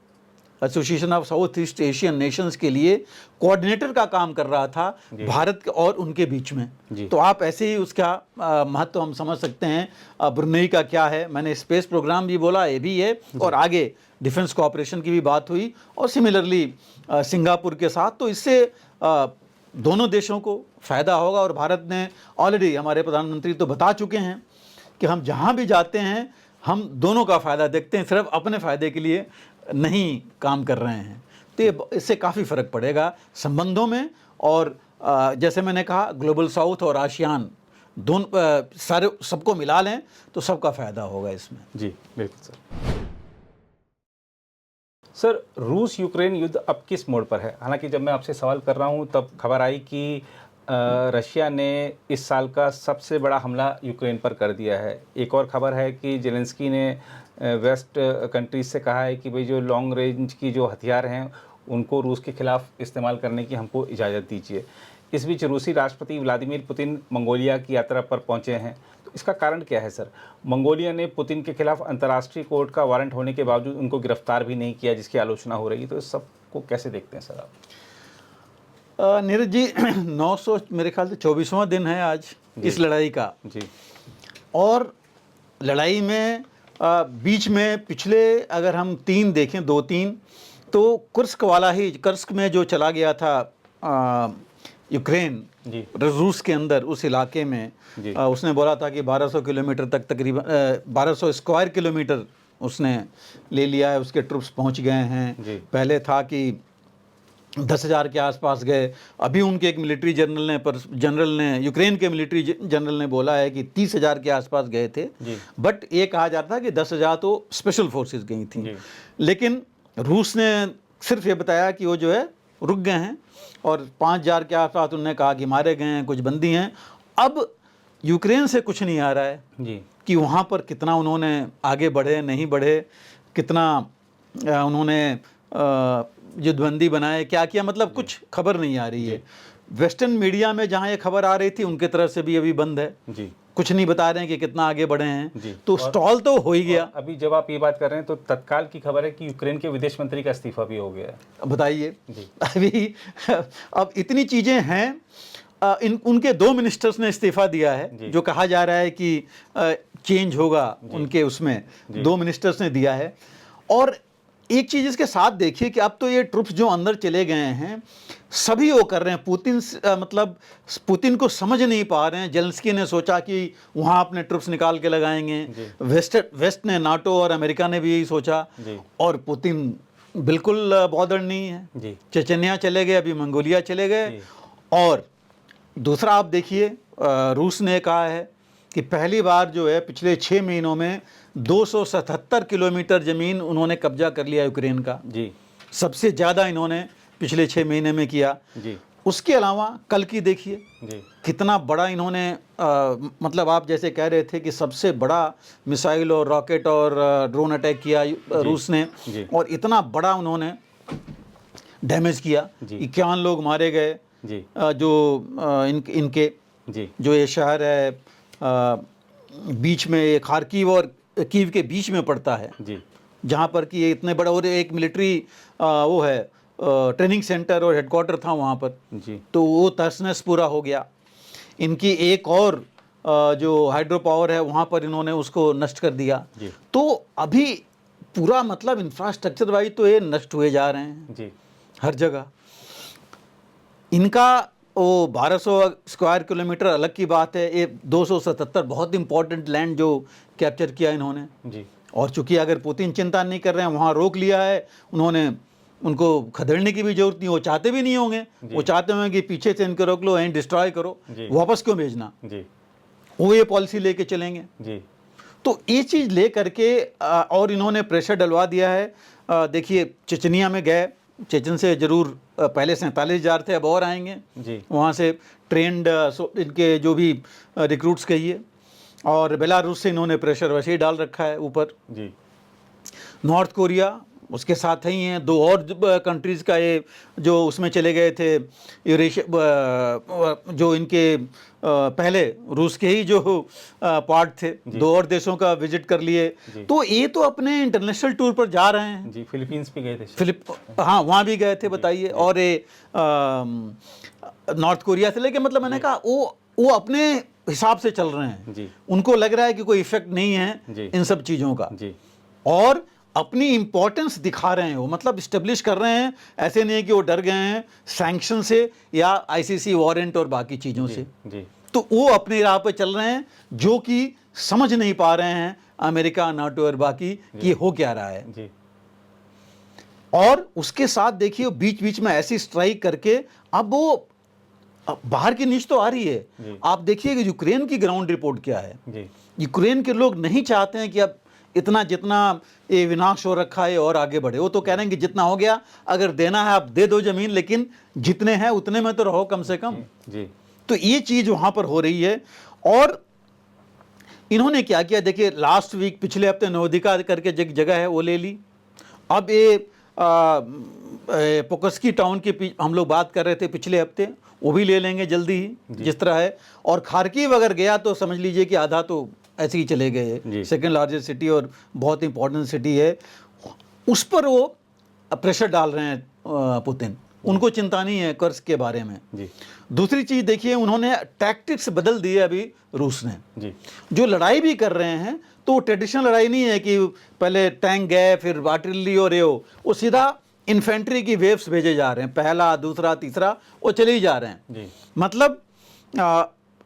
association of south east Asian Nations के लिए कोऑर्डिनेटर का काम कर रहा था भारत और उनके बीच में। तो आप ऐसे ही उसका महत्व हम समझ सकते हैं ब्रुनेई का क्या है। मैंने स्पेस प्रोग्राम भी बोला, ये भी है, और आगे डिफेंस कोऑपरेशन की भी बात हुई, और सिमिलरली सिंगापुर के साथ। तो इससे दोनों देशों को फ़ायदा होगा। और भारत ने ऑलरेडी, हमारे प्रधानमंत्री तो बता चुके हैं कि हम जहाँ भी जाते हैं हम दोनों का फ़ायदा देखते हैं, सिर्फ अपने फ़ायदे के लिए नहीं काम कर रहे हैं। तो इससे काफ़ी फ़र्क पड़ेगा संबंधों में। और जैसे मैंने कहा, ग्लोबल साउथ और आसियान दोनों सारे सबको मिला लें तो सबका फ़ायदा होगा इसमें। जी बिल्कुल सर। सर, रूस यूक्रेन युद्ध अब किस मोड़ पर है? हालांकि जब मैं आपसे सवाल कर रहा हूं तब खबर आई कि रशिया ने इस साल का सबसे बड़ा हमला यूक्रेन पर कर दिया है। एक और खबर है कि जेलेंस्की ने वेस्ट कंट्रीज से कहा है कि भाई जो लॉन्ग रेंज की जो हथियार हैं उनको रूस के खिलाफ इस्तेमाल करने की हमको इजाज़त दीजिए। इस बीच रूसी राष्ट्रपति व्लादिमीर पुतिन मंगोलिया की यात्रा पर पहुंचे हैं। तो इसका कारण क्या है सर? मंगोलिया ने पुतिन के खिलाफ अंतर्राष्ट्रीय कोर्ट का वारंट होने के बावजूद उनको गिरफ्तार भी नहीं किया, जिसकी आलोचना हो रही है। तो इस सबको कैसे देखते हैं सर आप? नीरज जी, 900 मेरे ख्याल से 24वां दिन है आज इस लड़ाई का जी। और लड़ाई में बीच में पिछले अगर हम 3 देखें, 2-3, तो कुर्स्क वाला ही, कुर्स्क में जो चला गया था यूक्रेन रूस के अंदर, उस इलाके में उसने बोला था कि 1200 किलोमीटर तक, तकरीबन 1200 स्क्वायर किलोमीटर उसने ले लिया है, उसके ट्रुप्स पहुंच गए हैं। पहले था कि 10,000 के आसपास गए। अभी उनके एक मिलिट्री जनरल ने यूक्रेन के मिलिट्री जनरल ने बोला है कि 30,000 के आसपास गए थे। बट ये कहा जाता है कि 10,000 तो स्पेशल फोर्सेस गई थी। लेकिन रूस ने सिर्फ ये बताया कि वो जो है रुक गए हैं, और 5,000 के आसपास उन्होंने कहा कि मारे गए हैं, कुछ बंदी हैं। अब यूक्रेन से कुछ नहीं आ रहा है कि वहाँ पर कितना उन्होंने आगे बढ़े, नहीं बढ़े, कितना उन्होंने युद्धबंदी बनाए, क्या किया, मतलब कुछ खबर नहीं आ रही है। वेस्टर्न मीडिया में जहाँ ये खबर आ रही थी उनके तरफ से भी अभी बंद है, कुछ नहीं बता रहे हैं कि कितना आगे बढ़े हैं। तो स्टॉल तो हो ही गया। अभी जब आप ये बात कर रहे हैं तो तत्काल की खबर है कि यूक्रेन के विदेश मंत्री का इस्तीफा भी हो गया है। बताइए अभी अब इतनी चीज़ें हैं। उनके 2 मिनिस्टर्स ने इस्तीफा दिया है, जो कहा जा रहा है कि चेंज होगा उनके, उसमें 2 मिनिस्टर्स ने दिया है। और एक चीज़ इसके साथ देखिए कि अब तो ये ट्रुप्स जो अंदर चले गए हैं सभी वो कर रहे हैं, मतलब पुतिन को समझ नहीं पा रहे हैं। जेलेंस्की ने सोचा कि वहाँ अपने ट्रुप्स निकाल के लगाएंगे, वेस्ट ने, नाटो और अमेरिका ने भी यही सोचा, और पुतिन बिल्कुल बॉदर्ड नहीं है। चेचन्या चले गए, अभी मंगोलिया चले गए। और दूसरा आप देखिए, रूस ने कहा है कि पहली बार जो है पिछले 6 महीनों में 277 किलोमीटर ज़मीन उन्होंने कब्जा कर लिया यूक्रेन का। सबसे ज़्यादा इन्होंने पिछले 6 महीने में किया। उसके अलावा कल की देखिए कितना बड़ा इन्होंने मतलब आप जैसे कह रहे थे कि सबसे बड़ा मिसाइल और रॉकेट और ड्रोन अटैक किया रूस ने, और इतना बड़ा उन्होंने डैमेज किया। 51 लोग मारे गए। जो इनके जो ये शहर है बीच में, ये खार्किव और कीव के बीच में पड़ता है, जहाँ पर कि ये इतने बड़ा, और एक मिलिट्री वो है ट्रेनिंग सेंटर और हेडक्वार्टर था वहाँ पर। तो वो तहस-नहस पूरा हो गया। इनकी एक और जो हाइड्रो पावर है वहाँ पर इन्होंने उसको नष्ट कर दिया। तो अभी पूरा मतलब इंफ्रास्ट्रक्चर वाइज तो ये नष्ट हुए जा रहे हैं हर जगह। इनका वो 1200 स्क्वायर किलोमीटर अलग की बात है, ये 277 बहुत इंपॉर्टेंट लैंड जो कैप्चर किया इन्होंने। और चूंकि अगर पुतिन चिंता नहीं कर रहे हैं, वहाँ रोक लिया है उन्होंने, उनको खदेड़ने की भी जरूरत नहीं, वो चाहते भी नहीं होंगे। वो चाहते होंगे कि पीछे से इनको रोक लो, एंड डिस्ट्रॉय करो, वापस क्यों भेजना, वो ये पॉलिसी लेके चलेंगे। तो ये चीज़ ले करके और इन्होंने प्रेशर डलवा दिया है देखिए चेचनिया में गए, चेचन से जरूर पहले 47,000 थे, अब और आएंगे जी। वहाँ से ट्रेंड इनके जो भी रिक्रूट्स कहिए, और बेलारूस से इन्होंने प्रेशर वैसे ही डाल रखा है ऊपर जी। नॉर्थ कोरिया उसके साथ ही हैं, दो और कंट्रीज़ का ये जो उसमें चले गए थे यूरेशिया, जो इनके पहले रूस के ही जो पार्ट थे, दो और देशों का विजिट कर लिए। तो ये तो अपने इंटरनेशनल टूर पर जा रहे हैं जी। फिलीपींस भी गए थे, हाँ वहाँ भी गए थे बताइए। और ये नॉर्थ कोरिया से लेके, मतलब मैंने कहा वो अपने हिसाब से चल रहे हैं जी। उनको लग रहा है कि कोई इफेक्ट नहीं है जी। इन सब चीज़ों का जी। और अपनी इंपॉर्टेंस दिखा रहे हैं, वो मतलब स्टेब्लिश कर रहे हैं। ऐसे नहीं है कि वो डर गए हैं सैंक्शन से या आईसीसी वारंट और बाकी चीज़ों से। जी। तो वो अपनी राह पे चल रहे हैं, जो कि समझ नहीं पा रहे हैं अमेरिका, नाटो और बाकी कि हो क्या रहा है जी। और उसके साथ देखिए बीच बीच में ऐसी स्ट्राइक करके अब वो बाहर की न्यूज़ तो आ रही है। आप देखिए कि यूक्रेन की ग्राउंड रिपोर्ट क्या है। जी। यूक्रेन के लोग नहीं चाहते हैं कि अब इतना जितना ये विनाश हो रखा है और आगे बढ़े। वो तो कह रहे हैं कि जितना हो गया, अगर देना है आप दे दो ज़मीन, लेकिन जितने हैं उतने में तो रहो कम से कम। जी। तो ये चीज़ वहाँ पर हो रही है। और इन्होंने क्या किया, देखिए लास्ट वीक पिछले हफ्ते नवोदिका करके जगह है वो ले ली। अब ये पोकस्की टाउन की हम लोग बात कर रहे थे पिछले हफ्ते, वो भी ले लेंगे जल्दी ही जिस तरह है। और खार्किव अगर गया तो समझ लीजिए कि आधा तो ऐसे ही चले गए। सेकंड लार्जेस्ट सिटी और बहुत इंपॉर्टेंट सिटी है, उस पर वो प्रेशर डाल रहे हैं पुतिन। उनको चिंता नहीं है कर्ज के बारे में जी। दूसरी चीज़ देखिए, उन्होंने टैक्टिक्स बदल दिए अभी रूस ने जी। जो लड़ाई भी कर रहे हैं, तो वो ट्रेडिशनल लड़ाई नहीं है कि पहले टैंक गए फिर आर्टिलरी और वो सीधा इन्फेंट्री की वेव्स भेजे जा रहे हैं, पहला दूसरा तीसरा वो चले ही जा रहे हैं जी। मतलब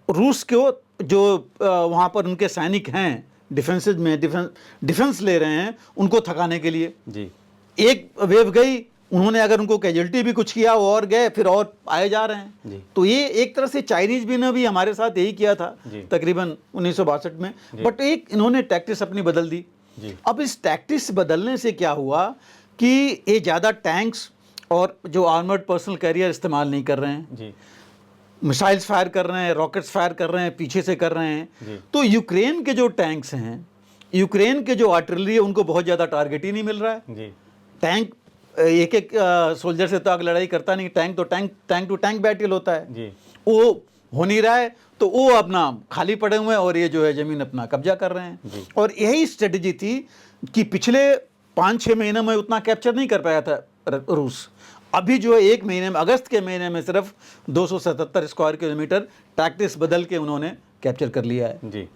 रूस को जो वहाँ पर उनके सैनिक हैं डिफेंसेज में डिफेंस ले रहे हैं उनको थकाने के लिए। जी। एक वेव गई, उन्होंने अगर उनको कैजुअल्टी भी कुछ किया, वो और गए फिर और आए जा रहे हैं जी। तो ये एक तरह से चाइनीज भी ने भी हमारे साथ यही किया था तकरीबन 1962 में। बट एक इन्होंने टैक्टिक्स अपनी बदल दी। अब इस टैक्टिक्स बदलने से क्या हुआ कि ये ज़्यादा टैंक्स और जो आर्मर्ड पर्सनल कैरियर इस्तेमाल नहीं कर रहे हैं जी। मिसाइल्स फायर कर रहे हैं, रॉकेट्स फायर कर रहे हैं, पीछे से कर रहे हैं। तो यूक्रेन के जो टैंक्स हैं, यूक्रेन के जो आर्टिलरी है, उनको बहुत ज़्यादा टारगेट ही नहीं मिल रहा है। टैंक एक एक सोल्जर से तो आग लड़ाई करता नहीं, टैंक तो टैंक टू टैंक बैटल होता है। वो हो नहीं रहा है, तो वो अपना खाली पड़े हुए हैं और ये जो है ज़मीन अपना कब्जा कर रहे हैं। और यही स्ट्रेटजी थी कि पिछले 5-6 महीने में उतना कैप्चर नहीं कर पाया था रूस। अभी जो है एक महीने में, अगस्त के महीने में सिर्फ 277 स्क्वायर किलोमीटर टैक्टिक्स बदल के उन्होंने कैप्चर कर लिया है जी।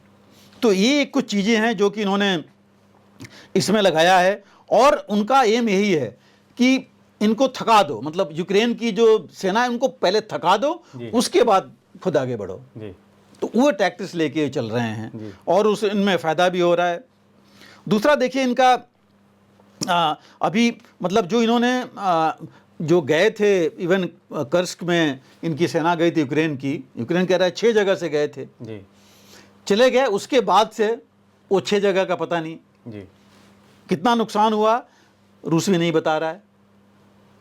तो ये कुछ चीज़ें हैं जो कि इन्होंने इसमें लगाया है और उनका एम यही है कि इनको थका दो, मतलब यूक्रेन की जो सेना है उनको पहले थका दो, उसके बाद खुद आगे बढ़ो जी। तो वो टैक्टिक्स लेके चल रहे हैं और उस इनमें फ़ायदा भी हो रहा है। दूसरा देखिए इनका अभी मतलब जो इन्होंने जो गए थे, इवन कर्स्क में इनकी सेना गई थी यूक्रेन की, यूक्रेन कह रहा है 6 जगह से गए थे जी। चले गए, उसके बाद से वो 6 जगह का पता नहीं जी। कितना नुकसान हुआ रूस भी नहीं बता रहा है।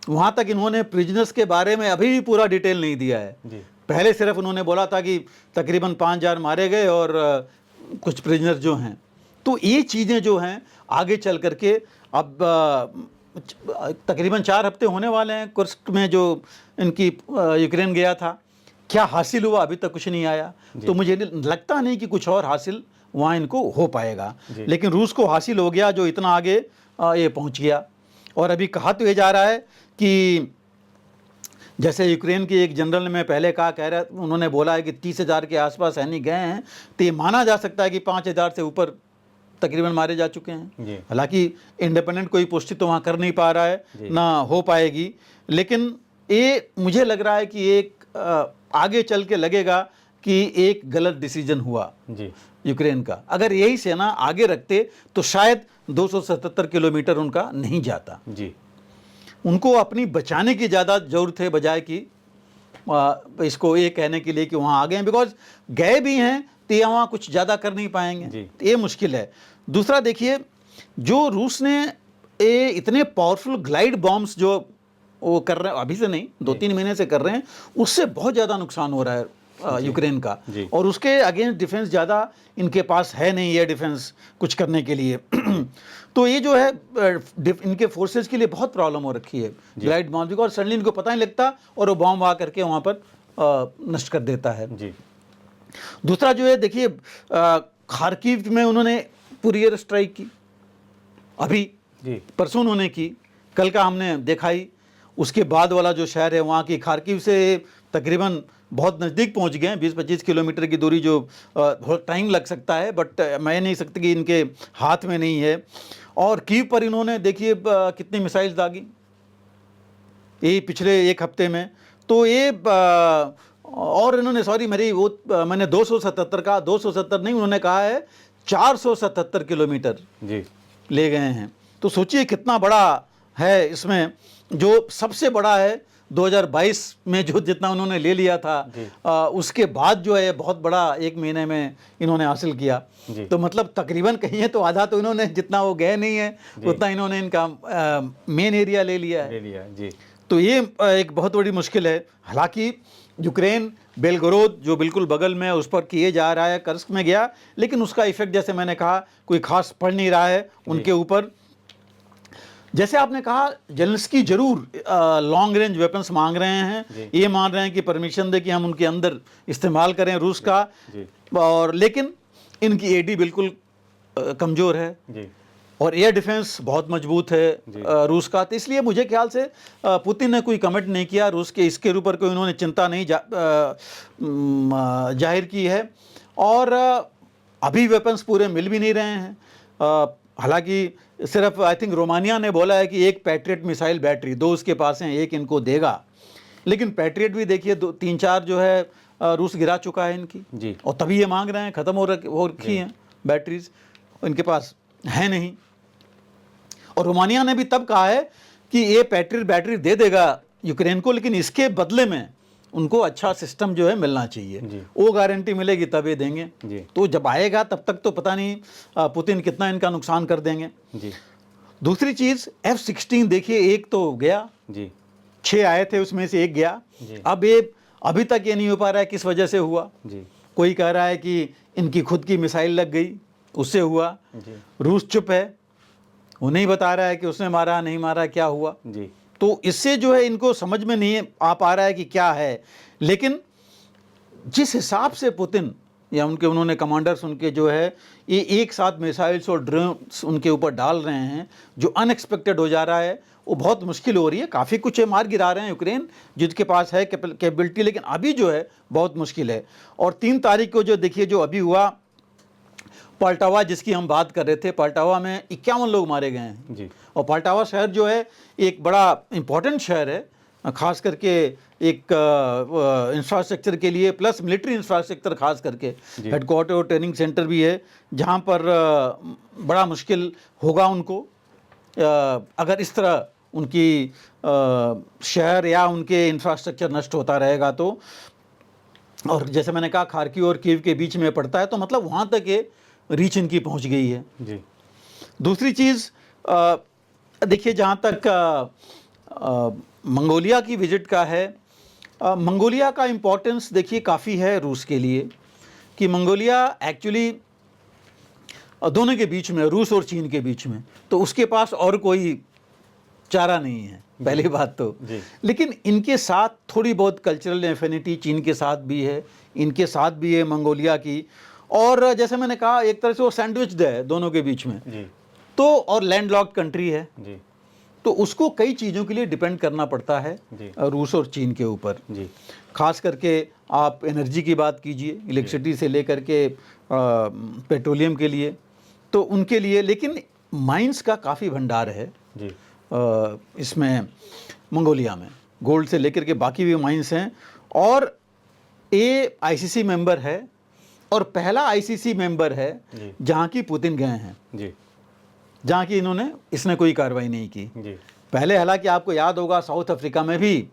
वहाँ तक इन्होंने प्रिजनर्स के बारे में अभी भी पूरा डिटेल नहीं दिया है जी। पहले सिर्फ उन्होंने बोला था कि तकरीबन 5000 मारे गए और कुछ प्रिजनर्स जो हैं। तो ये चीज़ें जो हैं आगे चल करके अब तकरीबन 4 हफ्ते होने वाले हैं कुर्स्क में जो इनकी यूक्रेन गया था, क्या हासिल हुआ अभी तक कुछ नहीं आया। तो मुझे लगता नहीं कि कुछ और हासिल वहाँ इनको हो पाएगा, लेकिन रूस को हासिल हो गया जो इतना आगे ये पहुँच गया। और अभी कहा तो ये जा रहा है कि जैसे यूक्रेन के एक जनरल ने मैं पहले कह रहा, उन्होंने बोला है कि 30,000 के आसपास सैनिक गए हैं, तो ये माना जा सकता है कि 5,000 से ऊपर तकरीबन मारे जा चुके हैं। हालांकि इंडिपेंडेंट कोई पुष्टि तो वहाँ कर नहीं पा रहा है, ना हो पाएगी, लेकिन ये मुझे लग रहा है कि एक आगे चल के लगेगा कि एक गलत डिसीजन हुआ यूक्रेन का। अगर यही सेना आगे रखते तो शायद 277 किलोमीटर उनका नहीं जाता जी। उनको अपनी बचाने की ज़्यादा ज़रूरत है बजाय कि इसको ये कहने के लिए कि वहाँ आ गए हैं, बिकॉज गए भी हैं तो ये वहाँ कुछ ज़्यादा कर नहीं पाएंगे, तो ये मुश्किल है। दूसरा देखिए, जो रूस ने ये इतने पावरफुल ग्लाइड बॉम्ब्स जो वो कर रहे हैं, अभी से नहीं 2-3 महीने से कर रहे हैं, उससे बहुत ज़्यादा नुकसान हो रहा है यूक्रेन का। और उसके अगेंस्ट डिफेंस ज़्यादा इनके पास है नहीं, ये डिफेंस कुछ करने के लिए। तो ये जो है इनके फोर्सेस के लिए बहुत प्रॉब्लम हो रखी है ग्लाइड बॉम्ब, और सडनली इनको पता नहीं लगता और वो बॉम्ब आ करके वहाँ पर नष्ट कर देता है। दूसरा जो है देखिए, खार्किव में उन्होंने पूरी एयर स्ट्राइक की, अभी परसों उन्होंने की, कल का हमने देखा ही। उसके बाद वाला जो शहर है वहाँ की खार्किव से तकरीबन बहुत नज़दीक पहुँच गए हैं, 20-25 किलोमीटर की दूरी, जो बहुत टाइम लग सकता है, बट मैं नहीं सकती कि इनके हाथ में नहीं है। और कीव पर इन्होंने देखिए कितनी मिसाइल्स दागी ये पिछले एक हफ्ते में। तो ये और इन्होंने मैंने 277 कहा, 277 नहीं, उन्होंने कहा है 477 किलोमीटर ले गए हैं। तो सोचिए कितना बड़ा है। इसमें जो सबसे बड़ा है 2022 में जो जितना उन्होंने ले लिया था, उसके बाद जो है बहुत बड़ा 1 महीने में इन्होंने हासिल किया। तो मतलब तकरीबन कहिए तो आधा तो इन्होंने, जितना वो गए नहीं है उतना इन्होंने इनका मेन एरिया ले लिया है। तो ये एक बहुत बड़ी मुश्किल है। हालांकि यूक्रेन बेलगोरोद जो बिल्कुल बगल में, उस पर किए जा रहा है, कर्स्क में गया, लेकिन उसका इफेक्ट जैसे मैंने कहा कोई खास पड़ नहीं रहा है उनके ऊपर। जैसे आपने कहा जेलेंस्की जरूर लॉन्ग रेंज वेपन्स मांग रहे हैं, ये मान रहे हैं कि परमिशन दे कि हम उनके अंदर इस्तेमाल करें रूस का, और लेकिन इनकी एडी बिल्कुल कमज़ोर है और एयर डिफेंस बहुत मजबूत है रूस का। तो इसलिए मुझे ख्याल से पुतिन ने कोई कमेंट नहीं किया रूस के, इसके ऊपर कोई उन्होंने चिंता नहीं जाहिर की है। और अभी वेपन्स पूरे मिल भी नहीं रहे हैं। हालांकि सिर्फ आई थिंक रोमानिया ने बोला है कि एक पैट्रियट मिसाइल बैटरी 2 उसके पास हैं, एक इनको देगा, लेकिन पैट्रियट भी देखिए 3-4 जो है रूस गिरा चुका है इनकी, और तभी ये मांग रहे हैं, ख़त्म हो रखी हैं बैटरीज, इनके पास है नहीं। और रोमानिया ने भी तब कहा है कि ये पैट्रियट बैटरी दे देगा यूक्रेन को, लेकिन इसके बदले में उनको अच्छा सिस्टम जो है मिलना चाहिए, वो गारंटी मिलेगी तब ये देंगे। तो जब आएगा तब तक तो पता नहीं पुतिन कितना इनका नुकसान कर देंगे। दूसरी चीज़ F-16 देखिए, एक तो गया, 6 आए थे उसमें से एक गया। अब ये अभी तक ये नहीं हो पा रहा है किस वजह से हुआ। कोई कह रहा है कि इनकी खुद की मिसाइल लग गई, उससे हुआ। रूस चुप है, वो नहीं बता रहा है कि उसने मारा नहीं मारा, क्या हुआ। तो इससे जो है इनको समझ में नहीं आ पा रहा है कि क्या है। लेकिन जिस हिसाब से पुतिन या उन्होंने कमांडर्स उनके जो है ये एक साथ मिसाइल्स और ड्रोन्स उनके ऊपर डाल रहे हैं, जो अनएक्सपेक्टेड हो जा रहा है, वो बहुत मुश्किल हो रही है। काफ़ी कुछ मार गिरा रहे हैं यूक्रेन, जिसके पास है कैपेबिलिटी, लेकिन अभी जो है बहुत मुश्किल है। और 3 तारीख को जो देखिए जो अभी हुआ पल्टावा, जिसकी हम बात कर रहे थे, पल्टावा में 51 लोग मारे गए हैं। और पल्टावा शहर जो है एक बड़ा इम्पोर्टेंट शहर है, खास करके एक इंफ्रास्ट्रक्चर के लिए, प्लस मिलिट्री इंफ्रास्ट्रक्चर खास करके, हेडक्वार्टर और ट्रेनिंग सेंटर भी है, जहाँ पर बड़ा मुश्किल होगा उनको अगर इस तरह उनकी शहर या उनके इंफ्रास्ट्रक्चर नष्ट होता रहेगा तो। और जैसे मैंने कहा खार्किव और कीव के बीच में पड़ता है, तो मतलब वहाँ तक ये रीच इनकी पहुँच गई है। दूसरी चीज़ देखिए, जहाँ तक मंगोलिया की विजिट का है, मंगोलिया का इम्पोर्टेंस देखिए काफ़ी है रूस के लिए, कि मंगोलिया एक्चुअली दोनों के बीच में, रूस और चीन के बीच में, तो उसके पास और कोई चारा नहीं है, पहली बात तो। लेकिन इनके साथ थोड़ी बहुत कल्चरल एफिनिटी चीन के साथ भी है, इनके साथ भी है मंगोलिया की। और जैसे मैंने कहा एक तरह से वो सैंडविच है दोनों के बीच में, तो और लैंडलॉक्ड कंट्री है, तो उसको कई चीज़ों के लिए डिपेंड करना पड़ता है रूस और चीन के ऊपर। खास करके आप एनर्जी की बात कीजिए, इलेक्ट्रिसिटी से लेकर के पेट्रोलियम के लिए, तो उनके लिए। लेकिन माइंस का काफ़ी भंडार है इसमें मंगोलिया में, गोल्ड से लेकर के बाकी भी माइंस हैं। और ये आईसीसी मेंबर है, और पहला आईसीसी मेंबर है जहाँ की पुतिन गए हैं, जहाँ की इसने कोई कार्रवाई नहीं की। पहले हालांकि आपको याद होगा साउथ अफ्रीका में भी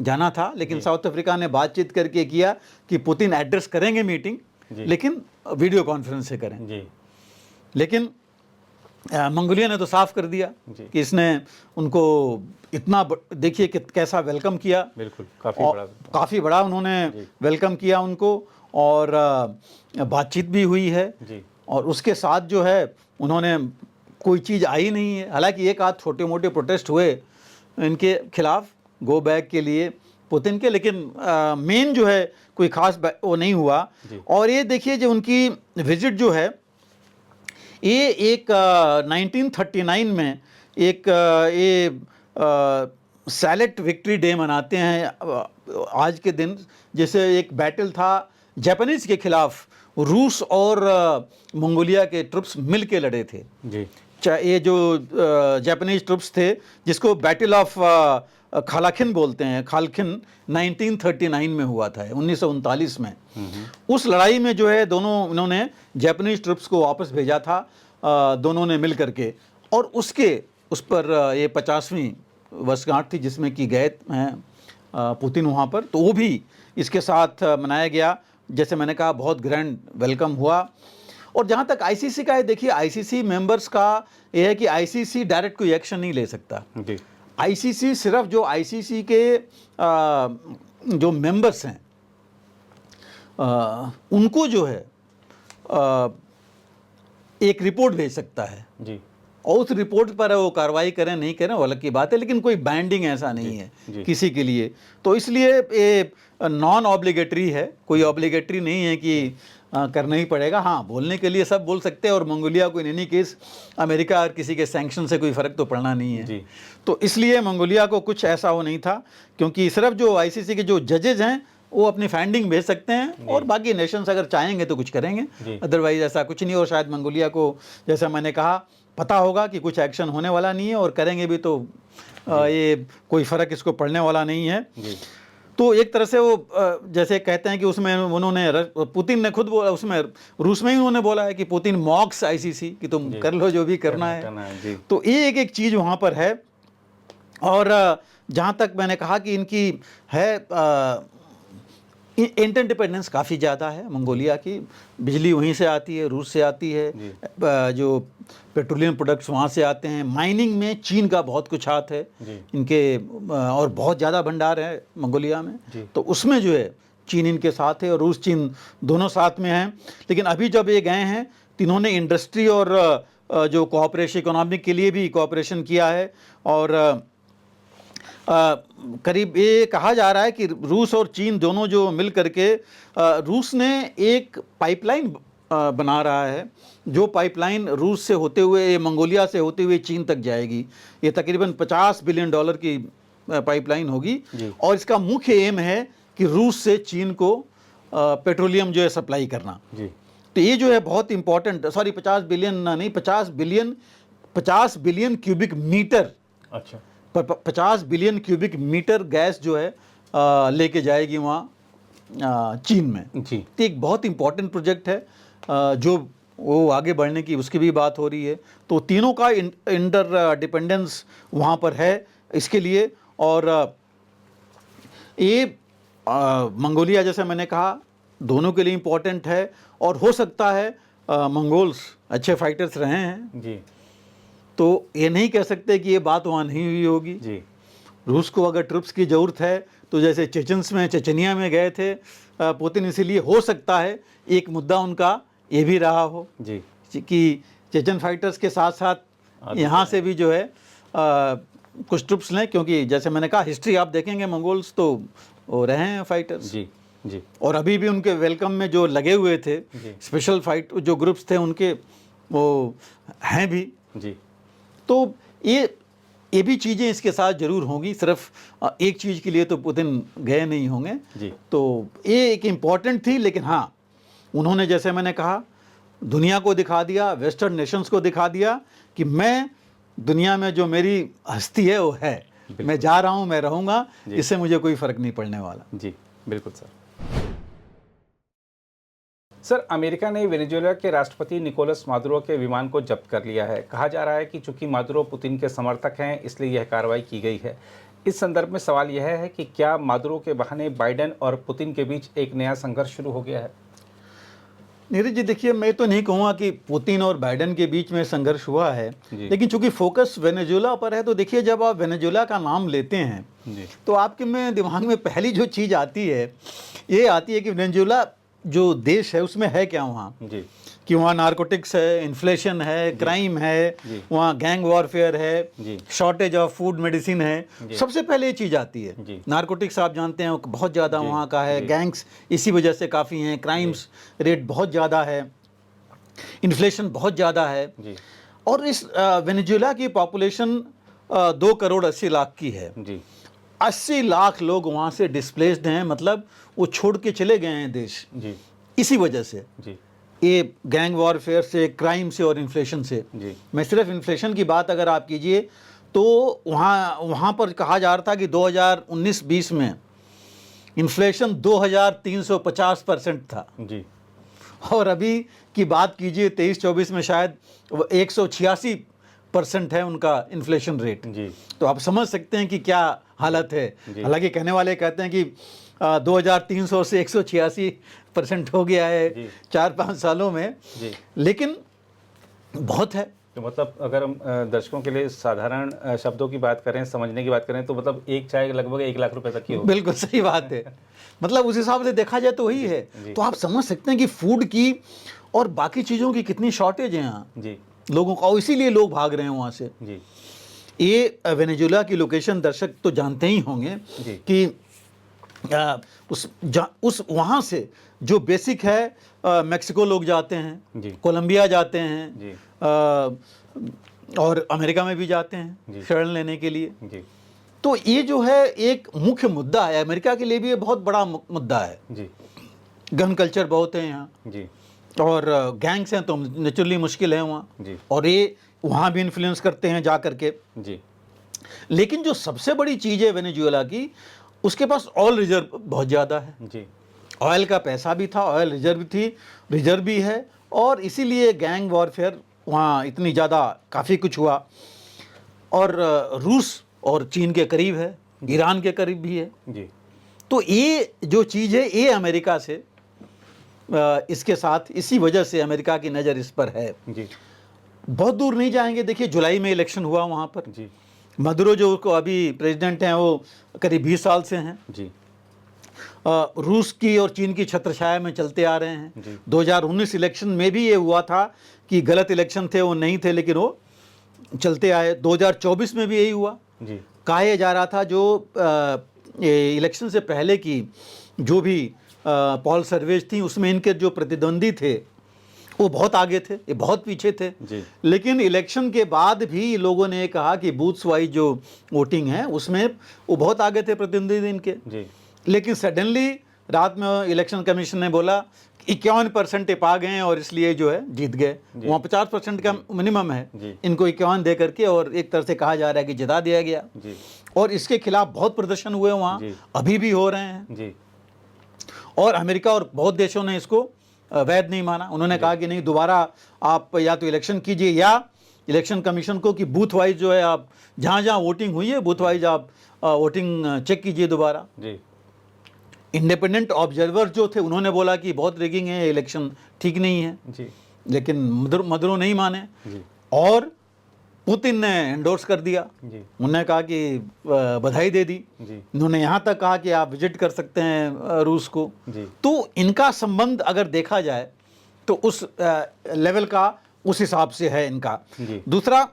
जाना था, लेकिन साउथ अफ्रीका ने बातचीत करके किया कि पुतिन एड्रेस करेंगे मीटिंग, लेकिन वीडियो कॉन्फ्रेंस से करें। लेकिन मंगोलिया ने तो साफ कर दिया कि इसने उनको इतना देखिए कि कैसा वेलकम किया। बिल्कुल, काफ़ी बड़ा उन्होंने वेलकम किया उनको, और बातचीत भी हुई है जी। और उसके साथ जो है उन्होंने कोई चीज़ आई नहीं है। हालांकि एक आध छोटे मोटे प्रोटेस्ट हुए इनके खिलाफ गो बैक के लिए पुतिन के, लेकिन मेन जो है कोई खास वो नहीं हुआ। और ये देखिए जो उनकी विजिट जो है ये एक 1939 में एक ये सैलेट विक्ट्री डे मनाते हैं आज के दिन, जैसे एक बैटल था जापानीज के खिलाफ, रूस और मंगोलिया के ट्रुप्स मिल के लड़े थे जी। ये जो जापानीज ट्रुप्स थे जिसको बैटल ऑफ खालाखिन बोलते हैं, खालखिन 1939 में हुआ था, 1939 में। उस लड़ाई में जो है दोनों इन्होंने जापानीज ट्रुप्स को वापस भेजा था, दोनों ने मिल करके, और उस पर ये 50वीं वर्षगांठ थी जिसमें कि गए हैं पुतिन वहाँ पर, तो वो भी इसके साथ मनाया गया। जैसे मैंने कहा बहुत ग्रैंड वेलकम हुआ। और जहाँ तक आईसीसी का है, देखिए आईसीसी मेंबर्स का ये है कि आईसीसी डायरेक्ट कोई एक्शन नहीं ले सकता। आईसीसी सिर्फ जो आईसीसी के जो मेंबर्स हैं उनको जो है एक रिपोर्ट भेज सकता है जी। और उस रिपोर्ट पर वो कार्रवाई करें नहीं करें वो अलग की बात है, लेकिन कोई बाइंडिंग ऐसा नहीं है किसी के लिए। तो इसलिए ये नॉन ऑब्लिगेटरी है, कोई ऑब्लिगेटरी नहीं है कि करना ही पड़ेगा। हाँ, बोलने के लिए सब बोल सकते हैं, और मंगोलिया को इन एनी केस अमेरिका और किसी के सैंक्शन से कोई फ़र्क तो पड़ना नहीं है। तो इसलिए मंगोलिया को कुछ ऐसा वो नहीं था, क्योंकि सिर्फ जो आईसीसी के जो जजेज हैं वो अपनी फाइंडिंग भेज सकते हैं, और बाकी नेशंस अगर चाहेंगे तो कुछ करेंगे, अदरवाइज ऐसा कुछ नहीं। और शायद मंगोलिया को, जैसा मैंने कहा, पता होगा कि कुछ एक्शन होने वाला नहीं है, और करेंगे भी तो ये कोई फ़र्क इसको पड़ने वाला नहीं है। तो एक तरह से वो जैसे कहते हैं कि उसमें उन्होंने, पुतिन ने खुद बोला, उसमें रूस में ही उन्होंने बोला है कि पुतिन मॉक्स आईसीसी, कि तुम कर लो जो भी करना है। तो ये एक चीज़ वहाँ पर है। और जहाँ तक मैंने कहा कि इनकी है इंटरडिपेंडेंस काफ़ी ज़्यादा है मंगोलिया की, बिजली वहीं से आती है, रूस से आती है, जो पेट्रोलियम प्रोडक्ट्स वहाँ से आते हैं, माइनिंग में चीन का बहुत कुछ हाथ है इनके, और बहुत ज़्यादा भंडार है मंगोलिया में, तो उसमें जो है चीन इनके साथ है, और रूस चीन दोनों साथ में हैं। लेकिन अभी जब ये गए हैं तो इन्होंने इंडस्ट्री और जो कोऑपरेशन, इकोनॉमिक के लिए भी कोऑपरेशन किया है। और करीब ये कहा जा रहा है कि रूस और चीन दोनों जो मिल करके, रूस ने एक पाइपलाइन बना रहा है, जो पाइपलाइन रूस से होते हुए, मंगोलिया से होते हुए चीन तक जाएगी। ये तकरीबन $50 बिलियन की पाइपलाइन होगी, और इसका मुख्य एम है कि रूस से चीन को पेट्रोलियम जो है सप्लाई करना। तो ये जो है बहुत इंपॉर्टेंट, सॉरी 50 बिलियन नहीं, 50 बिलियन क्यूबिक मीटर, अच्छा, 50 बिलियन क्यूबिक मीटर गैस जो है लेके जाएगी वहाँ चीन में। तो एक बहुत इंपॉर्टेंट प्रोजेक्ट है, जो वो आगे बढ़ने की उसकी भी बात हो रही है। तो तीनों का इंटर डिपेंडेंस वहाँ पर है इसके लिए। और ये मंगोलिया, जैसे मैंने कहा, दोनों के लिए इम्पोर्टेंट है, और हो सकता है मंगोल्स अच्छे फाइटर्स रहे हैं जी, तो ये नहीं कह सकते कि ये बात वहाँ नहीं हुई होगी जी। रूस को अगर ट्रुप्स की ज़रूरत है तो जैसे चेचनिया में गए थे पुतिन, इसीलिए हो सकता है एक मुद्दा उनका ये भी रहा हो जी, कि चेचन फाइटर्स के साथ साथ यहाँ से भी जो है कुछ ट्रुप्स लें, क्योंकि जैसे मैंने कहा हिस्ट्री आप देखेंगे मंगोल्स तो वो रहे हैं फाइटर्स जी जी, और अभी भी उनके वेलकम में जो लगे हुए थे स्पेशल फाइट जो ग्रुप्स थे उनके, वो हैं भी जी। तो ये भी चीज़ें इसके साथ ज़रूर होंगी, सिर्फ एक चीज़ के लिए तो पुतिन गए नहीं होंगे जी। तो ये एक इम्पॉर्टेंट थी, लेकिन हाँ, उन्होंने जैसे मैंने कहा दुनिया को दिखा दिया, वेस्टर्न नेशंस को दिखा दिया कि मैं दुनिया में जो मेरी हस्ती है वो है, मैं जा रहा हूँ, मैं रहूँगा, इससे मुझे कोई फ़र्क नहीं पड़ने वाला जी। बिल्कुल सर, अमेरिका ने वेनेजुएला के राष्ट्रपति निकोलस मादुरो के विमान को जब्त कर लिया है। कहा जा रहा है कि चूंकि मादुरो पुतिन के समर्थक हैं इसलिए यह कार्रवाई की गई है। इस संदर्भ में सवाल यह है कि क्या मादुरो के बहाने बाइडेन और पुतिन के बीच एक नया संघर्ष शुरू हो गया है? नीरज जी देखिए, मैं तो नहीं कहूँगा कि पुतिन और बाइडेन के बीच में संघर्ष हुआ है, लेकिन चूंकि फोकस वेनेजुएला पर है, तो देखिए जब आप वेनेजुएला का नाम लेते हैं तो आपके में दिमाग में पहली जो चीज़ आती है ये आती है कि वेनेजुएला जो देश है उसमें है क्या वहाँ, कि वहाँ नारकोटिक्स है, इन्फ्लेशन है, क्राइम है, वहाँ गैंग वॉरफेयर है, शॉर्टेज ऑफ फूड मेडिसिन है, सबसे पहले ये चीज़ आती है। नारकोटिक्स आप जानते हैं बहुत ज़्यादा वहाँ का है, गैंग्स इसी वजह से काफ़ी हैं, क्राइम्स रेट बहुत ज़्यादा है, इन्फ्लेशन बहुत ज़्यादा है, और इस वेनेजुएला की पॉपुलेशन 2 करोड़ 80 लाख की है। 80 लाख लोग वहाँ से डिस्प्लेस्ड हैं, मतलब वो छोड़ के चले गए हैं देश इसी वजह से, ये गैंग वॉरफेयर से, क्राइम से और इन्फ्लेशन से। मैं सिर्फ इन्फ्लेशन की बात अगर आप कीजिए तो वहाँ पर कहा जा रहा था कि 2019-20 में इन्फ्लेशन 2350% था, और अभी की बात कीजिए 23-24 में शायद 186% है उनका इन्फ्लेशन रेट। तो आप समझ सकते हैं कि क्या हालत है। हालांकि कहने वाले कहते हैं कि 2300 से 186% हो गया है 4-5 सालों में, लेकिन बहुत है। तो मतलब अगर हम दर्शकों के लिए साधारण शब्दों की बात करें, समझने की बात करें, तो मतलब एक चाय लगभग 1 लाख रुपए तक की होगी। बिल्कुल सही बात है, मतलब उस हिसाब से देखा जाए तो वही है। तो आप समझ सकते हैं कि फूड की और बाकी चीज़ों की कितनी शॉर्टेज है यहाँ लोगों का, इसीलिए लोग भाग रहे हैं वहाँ से। ये वेनेजुएला की लोकेशन दर्शक तो जानते ही होंगे कि उस वहाँ से जो बेसिक है, मेक्सिको लोग जाते हैं, कोलंबिया जाते हैं, और अमेरिका में भी जाते हैं शरण लेने के लिए। तो ये जो है एक मुख्य मुद्दा है, अमेरिका के लिए भी ये बहुत बड़ा मुद्दा है। गन कल्चर बहुत है यहाँ, और गैंग्स हैं तो नेचुरली मुश्किल है वहाँ, और ये वहाँ भी इन्फ्लुएंस करते हैं जा करके। लेकिन जो सबसे बड़ी चीज़ है वेनेजुएला की, उसके पास ऑयल रिजर्व बहुत ज़्यादा है। ऑयल का पैसा भी था, ऑयल रिजर्व भी है, और इसीलिए गैंग वॉरफेयर वहाँ इतनी ज़्यादा काफ़ी कुछ हुआ। और रूस और चीन के करीब है, ईरान के करीब भी है। तो ये जो चीज़ है ये अमेरिका से, इसके साथ इसी वजह से अमेरिका की नज़र इस पर है। बहुत दूर नहीं जाएंगे, देखिए जुलाई में इलेक्शन हुआ वहाँ पर। मदुरो जो को अभी प्रेसिडेंट हैं वो करीब 20 साल से हैं। रूस की और चीन की छत्रछाया में चलते आ रहे हैं। 2019 इलेक्शन में भी ये हुआ था कि गलत इलेक्शन थे, वो नहीं थे, लेकिन वो चलते आए। 2024 में भी यही हुआ। कहा जा रहा था जो इलेक्शन से पहले की जो भी पॉल सर्वेज थी उसमें इनके जो प्रतिद्वंदी थे वो बहुत आगे थे, ये बहुत पीछे थे। लेकिन इलेक्शन के बाद भी लोगों ने कहा कि बूथ्स वाइज जो वोटिंग है उसमें वो बहुत आगे थे प्रतिद्वंदी इनके। लेकिन सडनली रात में इलेक्शन कमीशन ने बोला 51% पा गए और इसलिए जो है जीत गए। वहाँ 50% का मिनिमम है, इनको 51 दे करके, और एक तरह से कहा जा रहा है कि जिता दिया गया। और इसके खिलाफ बहुत प्रदर्शन हुए वहाँ, अभी भी हो रहे हैं। और अमेरिका और बहुत देशों ने इसको वैध नहीं माना। उन्होंने कहा कि नहीं, दोबारा आप या तो इलेक्शन कीजिए या इलेक्शन कमीशन को कि बूथ वाइज जो है आप जहाँ जहाँ वोटिंग हुई है बूथ वाइज आप वोटिंग चेक कीजिए दोबारा। इंडिपेंडेंट ऑब्जर्वर जो थे उन्होंने बोला कि बहुत रिगिंग है, इलेक्शन ठीक नहीं है। लेकिन मदुरो नहीं माने, और पुतिन ने एंडोर्स कर दिया। उन्होंने कहा कि बधाई दे दी। उन्होंने यहाँ तक कहा कि आप विजिट कर सकते हैं रूस को। तो इनका संबंध अगर देखा जाए तो उस लेवल का उस हिसाब से है इनका। दूसरा,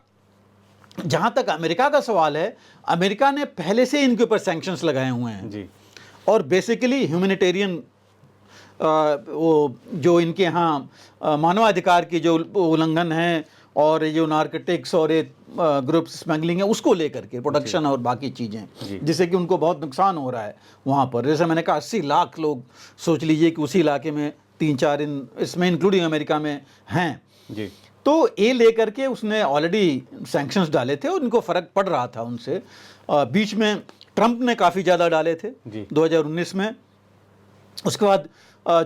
जहाँ तक अमेरिका का सवाल है, अमेरिका ने पहले से इनके ऊपर सैंक्शंस लगाए हुए हैं, और बेसिकली ह्यूमैनिटेरियन वो जो इनके यहाँ मानवाधिकार की जो उल्लंघन है, और ये जो नारकोटिक्स और ये ग्रुप स्मगलिंग है उसको लेकर के प्रोडक्शन और बाकी चीज़ें, जिससे कि उनको बहुत नुकसान हो रहा है वहाँ पर। जैसे मैंने कहा 80 लाख लोग सोच लीजिए कि उसी इलाके में 3-4 इसमें इंक्लूडिंग अमेरिका में हैं। तो ये लेकर के उसने ऑलरेडी सैंक्शंस डाले थे और उनको फ़र्क पड़ रहा था उनसे। बीच में ट्रंप ने काफ़ी ज़्यादा डाले थे 2019 में। उसके बाद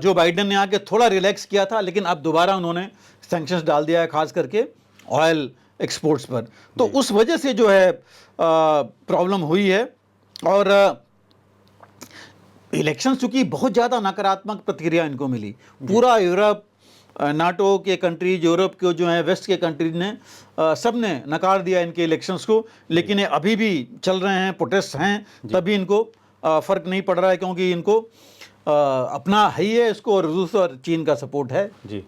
जो बाइडेन ने आके थोड़ा रिलैक्स किया था, लेकिन अब दोबारा उन्होंने सैंक्शंस डाल दिया है, खास करके ऑयल एक्सपोर्ट्स पर। तो उस वजह से जो है प्रॉब्लम हुई है। और इलेक्शन चूँकि बहुत ज़्यादा नकारात्मक प्रतिक्रिया इनको मिली, पूरा यूरोप नाटो के कंट्रीज, यूरोप के जो हैं, वेस्ट के कंट्रीज ने सब ने नकार दिया इनके इलेक्शंस को, लेकिन ये अभी भी चल रहे हैं, प्रोटेस्ट हैं, तभी इनको फ़र्क नहीं पड़ रहा है, क्योंकि इनको अपना है ही है इसको, और रूस और चीन का सपोर्ट है जी।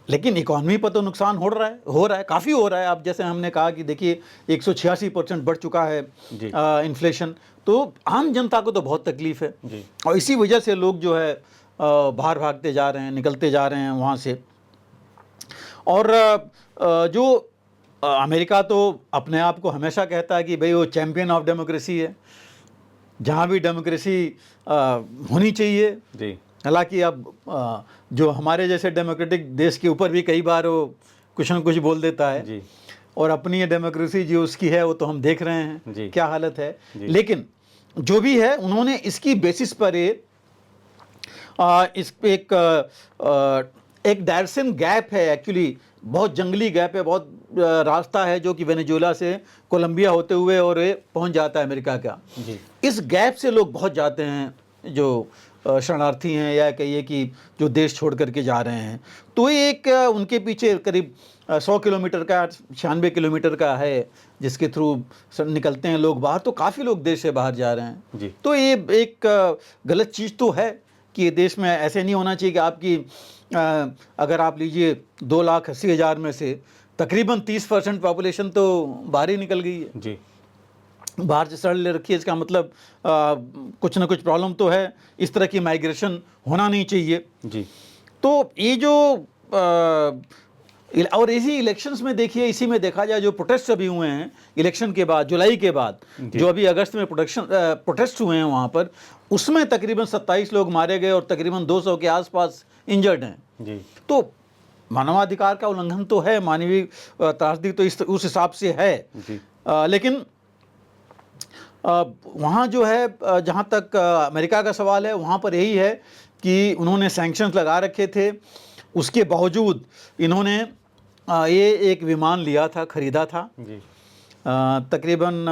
लेकिन इकॉनमी पर तो नुकसान हो रहा है, काफ़ी हो रहा है। अब जैसे हमने कहा कि देखिए 186% बढ़ चुका है इन्फ्लेशन, तो आम जनता को तो बहुत तकलीफ है जी। और इसी वजह से लोग जो है बाहर भागते जा रहे हैं, निकलते जा रहे हैं वहाँ से। और जो अमेरिका तो अपने आप को हमेशा कहता है कि भाई वो चैम्पियन ऑफ डेमोक्रेसी है, जहाँ भी डेमोक्रेसी होनी चाहिए जी। हालांकि अब जो हमारे जैसे डेमोक्रेटिक देश के ऊपर भी कई बार वो कुछ न कुछ बोल देता है जी। और अपनी ये डेमोक्रेसी जो उसकी है वो तो हम देख रहे हैं जी। क्या हालत है। जी। लेकिन जो भी है उन्होंने इसकी बेसिस पर इस पे एक डायरेक्शन गैप है, एक्चुअली बहुत जंगली गैप है, बहुत रास्ता है जो कि वेनेजुएला से कोलंबिया होते हुए और ये पहुंच जाता है अमेरिका का। जी। इस गैप से लोग बहुत जाते हैं जो शरणार्थी हैं या कहिए कि जो देश छोड़ करके जा रहे हैं। तो ये एक उनके पीछे करीब 100 किलोमीटर का 96 किलोमीटर का है जिसके थ्रू निकलते हैं लोग बाहर, तो काफ़ी लोग देश से बाहर जा रहे हैं जी। तो ये एक गलत चीज़ तो है कि ये देश में ऐसे नहीं होना चाहिए कि आपकी अगर आप लीजिए 2,80,000 में से तकरीबन 30% पॉपुलेशन तो बाहर ही निकल गई है जी। बाहर से सड़ ले रखी है। इसका मतलब कुछ ना कुछ प्रॉब्लम तो है, इस तरह की माइग्रेशन होना नहीं चाहिए जी। तो ये जो और इसी इलेक्शंस में देखिए, इसी में देखा जाए जो प्रोटेस्ट अभी हुए हैं इलेक्शन के बाद, जुलाई के बाद जो अभी अगस्त में प्रोटेस्ट हुए हैं वहाँ पर, उसमें तकरीबन 27 लोग मारे गए और तकरीबन 200 के आसपास इंजर्ड हैं जी। तो मानवाधिकार का उल्लंघन तो है, मानवीय त्रासदी तो उस हिसाब से है जी। लेकिन वहाँ जो है जहाँ तक अमेरिका का सवाल है वहाँ पर यही है कि उन्होंने सैंक्शंस लगा रखे थे, उसके बावजूद इन्होंने ये एक विमान लिया था, ख़रीदा था जी। तकरीबन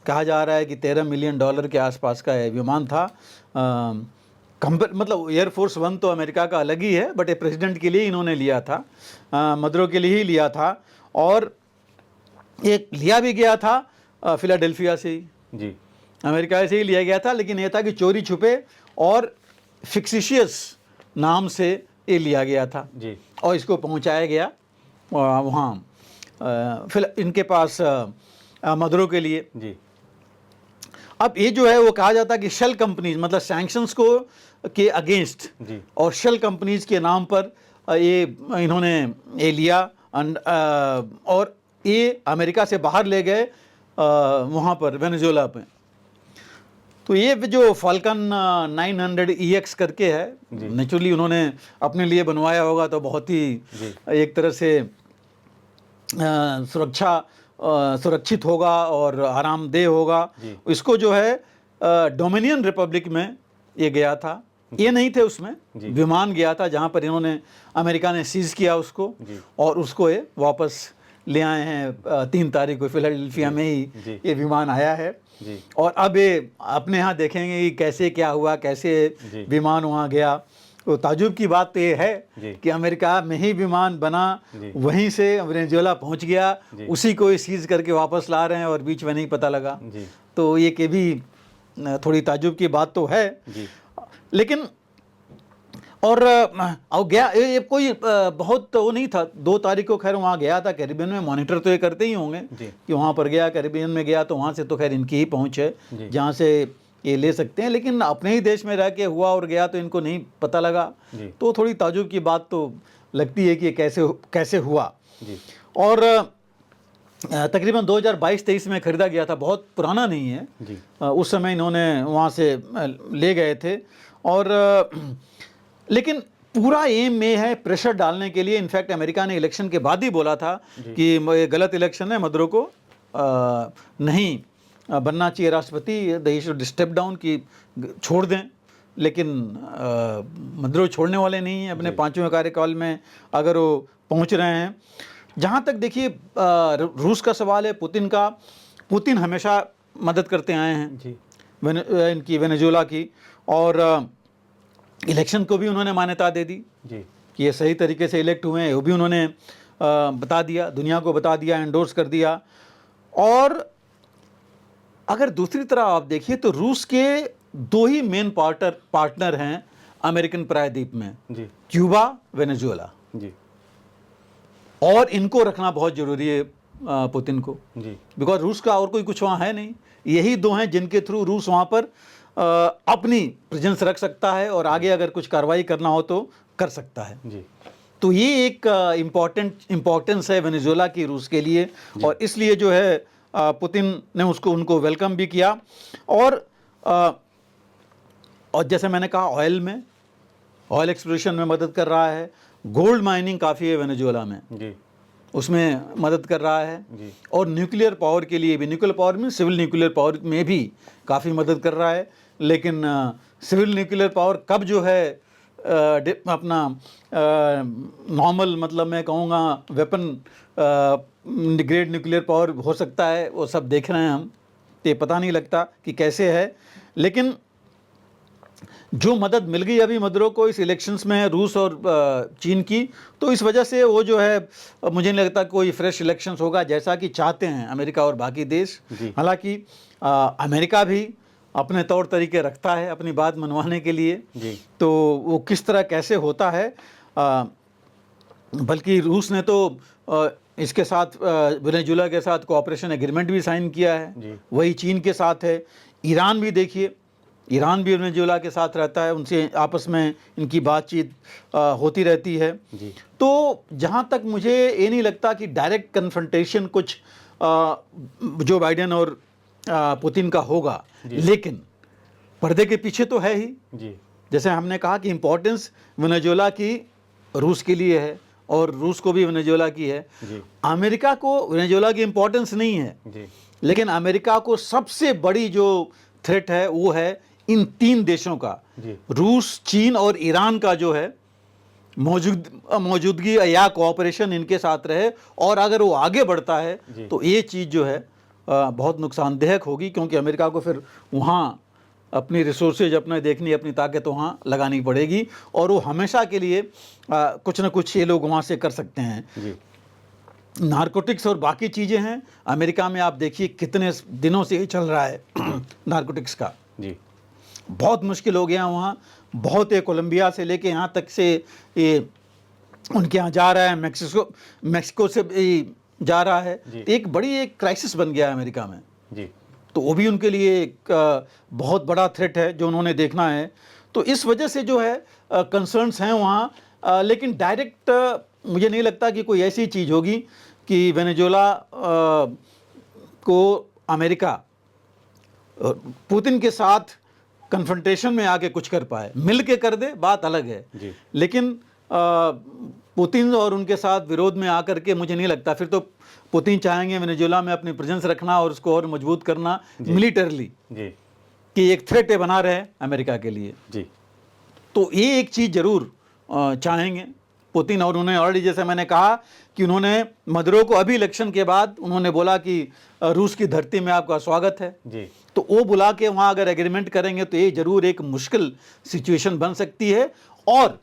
कहा जा रहा है कि $13 मिलियन के आसपास का ये विमान था। मतलब एयरफोर्स 1 तो अमेरिका का अलग ही है, बट ये प्रेसिडेंट के लिए इन्होंने लिया था, मदुरो के लिए ही लिया था और एक लिया भी गया था फिलाडेल्फिया से ही, जी। अमेरिका से ही लिया गया था, लेकिन ये था कि चोरी छुपे और फिक्सिशियस नाम से ये लिया गया था जी। और इसको पहुंचाया गया वहाँ फिर इनके पास मदुरो के लिए। जी। अब ये जो है वो कहा जाता है कि शेल कंपनीज, मतलब सैंक्शंस को के अगेंस्ट जी। और शेल कंपनीज के नाम पर ये इन्होंने ये लिया और ये अमेरिका से बाहर ले गए वहाँ पर वेनेजुएला पे। तो ये जो फाल्कन 900 EX करके है, नेचुरली उन्होंने अपने लिए बनवाया होगा तो बहुत ही एक तरह से सुरक्षित होगा और आरामदेह होगा। इसको जो है डोमिनियन रिपब्लिक में ये गया था, ये नहीं थे उसमें, विमान गया था जहाँ पर इन्होंने अमेरिका ने सीज किया उसको और उसको ये वापस ले आए हैं 3 तारीख को फिलाडेल्फिया में ही ये विमान आया है जी। और अब ये अपने यहाँ देखेंगे कि कैसे क्या हुआ, कैसे विमान वहाँ गया। तो ताजुब की बात तो ये है कि अमेरिका में ही विमान बना, वहीं से वेनेजुएला पहुँच गया, उसी को ये सीज करके वापस ला रहे हैं और बीच में नहीं पता लगा। तो ये कि भी थोड़ी ताजुब की बात तो है लेकिन और गया ये कोई बहुत वो नहीं था। 2 तारीख को खैर वहाँ गया था कैरिबियन में, मॉनिटर तो ये करते ही होंगे कि वहाँ पर गया, कैरिबियन में गया तो वहाँ से तो खैर इनकी ही पहुँच है जहाँ से ये ले सकते हैं, लेकिन अपने ही देश में रह के हुआ और गया तो इनको नहीं पता लगा। तो थोड़ी ताजुब की बात तो लगती है कि ये कैसे हुआ। और तकरीबन 2022-23 में ख़रीदा गया था, बहुत पुराना नहीं है। उस समय इन्होंने वहाँ से ले गए थे और लेकिन पूरा एम में है प्रेशर डालने के लिए। इनफैक्ट अमेरिका ने इलेक्शन के बाद ही बोला था कि ये गलत इलेक्शन है, मदुरो को नहीं बनना चाहिए राष्ट्रपति, दे शुड स्टेप डाउन, की छोड़ दें। लेकिन मदुरो छोड़ने वाले नहीं हैं अपने 5वें कार्यकाल में अगर वो पहुंच रहे हैं। जहाँ तक देखिए रूस का सवाल है, पुतिन हमेशा मदद करते आए हैं इनकी वेनेजुएला की और इलेक्शन को भी उन्होंने मान्यता दे दी कि ये सही तरीके से इलेक्ट हुए हैं, वो भी उन्होंने बता दिया, दुनिया को बता दिया, एंडोर्स कर दिया। और अगर दूसरी तरफ आप देखिए तो रूस के दो ही मेन पार्टनर हैं अमेरिकन प्रायद्वीप में जी क्यूबा, वेनेजुएला, जी और इनको रखना बहुत जरूरी है पुतिन को, जी बिकॉज रूस का और कोई कुछ वहाँ है नहीं। यही दो हैं जिनके थ्रू रूस वहाँ पर अपनी प्रेजेंस रख सकता है और आगे अगर कुछ कार्रवाई करना हो तो कर सकता है। जी तो ये एक इम्पोर्टेंस है वेनेजुएला की रूस के लिए, और इसलिए जो है पुतिन ने उनको वेलकम भी किया। और जैसे मैंने कहा, ऑयल एक्सप्लोरेशन में मदद कर रहा है, गोल्ड माइनिंग काफ़ी है वेनेजुएला में, जी उसमें मदद कर रहा है, जी और न्यूक्लियर पावर के लिए भी, न्यूक्लियर पावर में सिविल न्यूक्लियर पावर में भी काफ़ी मदद कर रहा है। लेकिन सिविल न्यूक्लियर पावर कब जो है अपना नॉर्मल, मतलब मैं कहूँगा वेपन ग्रेड न्यूक्लियर पावर हो सकता है, वो सब देख रहे हैं हम, तो ये पता नहीं लगता कि कैसे है। लेकिन जो मदद मिल गई अभी मदुरो को इस इलेक्शंस में रूस और चीन की, तो इस वजह से वो जो है, मुझे नहीं लगता कोई फ्रेश इलेक्शंस होगा जैसा कि चाहते हैं अमेरिका और बाकी देश। हालांकि अमेरिका भी अपने तौर तरीके रखता है अपनी बात मनवाने के लिए जी। तो वो किस तरह कैसे होता है, बल्कि रूस ने तो इसके साथ वेनेजुएला के साथ कोऑपरेशन एग्रीमेंट भी साइन किया है, वही चीन के साथ है। ईरान भी देखिए, ईरान भी वेनेजुएला के साथ रहता है, उनसे आपस में इनकी बातचीत होती रहती है जी। तो जहाँ तक मुझे ये नहीं लगता कि डायरेक्ट कन्फ्रंटेशन कुछ जो बाइडेन और पुतिन का होगा, लेकिन पर्दे के पीछे तो है ही जी। जैसे हमने कहा कि इम्पोर्टेंस वेनेजुएला की रूस के लिए है और रूस को भी वेनेजुएला की है। जी। अमेरिका को वेनेजुएला की इम्पोर्टेंस नहीं है जी। लेकिन अमेरिका को सबसे बड़ी जो थ्रेट है वो है इन तीन देशों का, रूस, चीन और ईरान का जो है मौजूदगी या कोऑपरेशन इनके साथ रहे, और अगर वो आगे बढ़ता है तो ये चीज़ जो है बहुत नुकसानदेह होगी, क्योंकि अमेरिका को फिर वहाँ अपनी रिसोर्सेज अपने देखनी, अपनी ताकत वहाँ लगानी पड़ेगी, और वो हमेशा के लिए कुछ ना कुछ ये लोग वहाँ से कर सकते हैं। नारकोटिक्स और बाकी चीज़ें हैं अमेरिका में, आप देखिए कितने दिनों से ही चल रहा है नारकोटिक्स का जी। बहुत मुश्किल हो गया वहाँ, बहुत है, कोलंबिया से लेके यहाँ तक से ये उनके यहाँ जा रहा है, मैक्सिको से जा रहा है, एक बड़ी एक क्राइसिस बन गया है अमेरिका में जी। तो वो भी उनके लिए एक बहुत बड़ा थ्रेट है जो उन्होंने देखना है। तो इस वजह से जो है कंसर्न्स हैं वहाँ, लेकिन डायरेक्ट मुझे नहीं लगता कि कोई ऐसी चीज़ होगी कि वेनेजुएला को अमेरिका पुतिन के साथ कन्फ्रंटेशन में आके कुछ कर पाए, मिल के कर दे बात अलग है, लेकिन पुतिन और उनके साथ विरोध में आकर के मुझे नहीं लगता। फिर तो पुतिन चाहेंगे वेनेजुएला में अपनी प्रेजेंस रखना और उसको और मजबूत करना मिलिटरली, कि एक थ्रेट बना रहे अमेरिका के लिए जी। तो ये एक चीज़ जरूर चाहेंगे पुतिन, और उन्होंने ऑलरेडी, जैसे मैंने कहा कि उन्होंने मदुरो को अभी इलेक्शन के बाद उन्होंने बोला कि रूस की धरती में आपका स्वागत है जी। तो वो बुला के वहाँ अगर एग्रीमेंट करेंगे तो ये जरूर एक मुश्किल सिचुएशन बन सकती है। और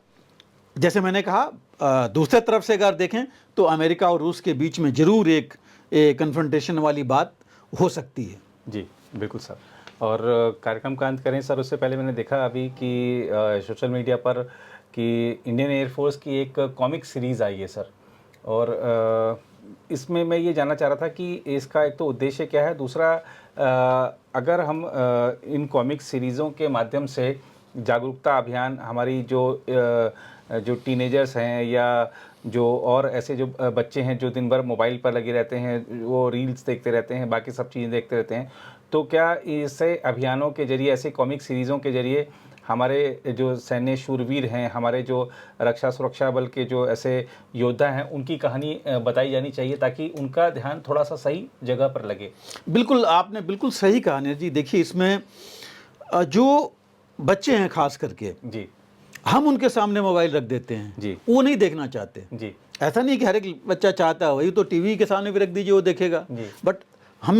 जैसे मैंने कहा दूसरे तरफ से अगर देखें तो अमेरिका और रूस के बीच में जरूर एक कन्फ्रंटेशन वाली बात हो सकती है जी। बिल्कुल सर। और कार्यक्रम का अंत करें सर, उससे पहले मैंने देखा अभी कि सोशल मीडिया पर कि इंडियन एयरफोर्स की एक कॉमिक सीरीज़ आई है सर, और इसमें मैं ये जानना चाह रहा था कि इसका एक तो उद्देश्य क्या है, दूसरा अगर हम इन कॉमिक सीरीज़ों के माध्यम से जागरूकता अभियान, हमारी जो टीनेजर्स हैं या जो और ऐसे जो बच्चे हैं जो दिन भर मोबाइल पर लगे रहते हैं, वो रील्स देखते रहते हैं, बाकी सब चीज़ें देखते रहते हैं, तो क्या ऐसे अभियानों के जरिए, ऐसे कॉमिक सीरीज़ों के जरिए हमारे जो सैन्य शूरवीर हैं, हमारे जो रक्षा सुरक्षा बल के जो ऐसे योद्धा हैं, उनकी कहानी बताई जानी चाहिए ताकि उनका ध्यान थोड़ा सा सही जगह पर लगे? बिल्कुल, आपने बिल्कुल सही कहा नीरज जी। देखिए, इसमें जो बच्चे हैं खास करके जी, हम उनके सामने मोबाइल रख देते हैं जी, वो नहीं देखना चाहते जी। ऐसा नहीं कि हर एक बच्चा चाहता है, वही तो टीवी के सामने भी रख दीजिए, वो देखेगा, बट हम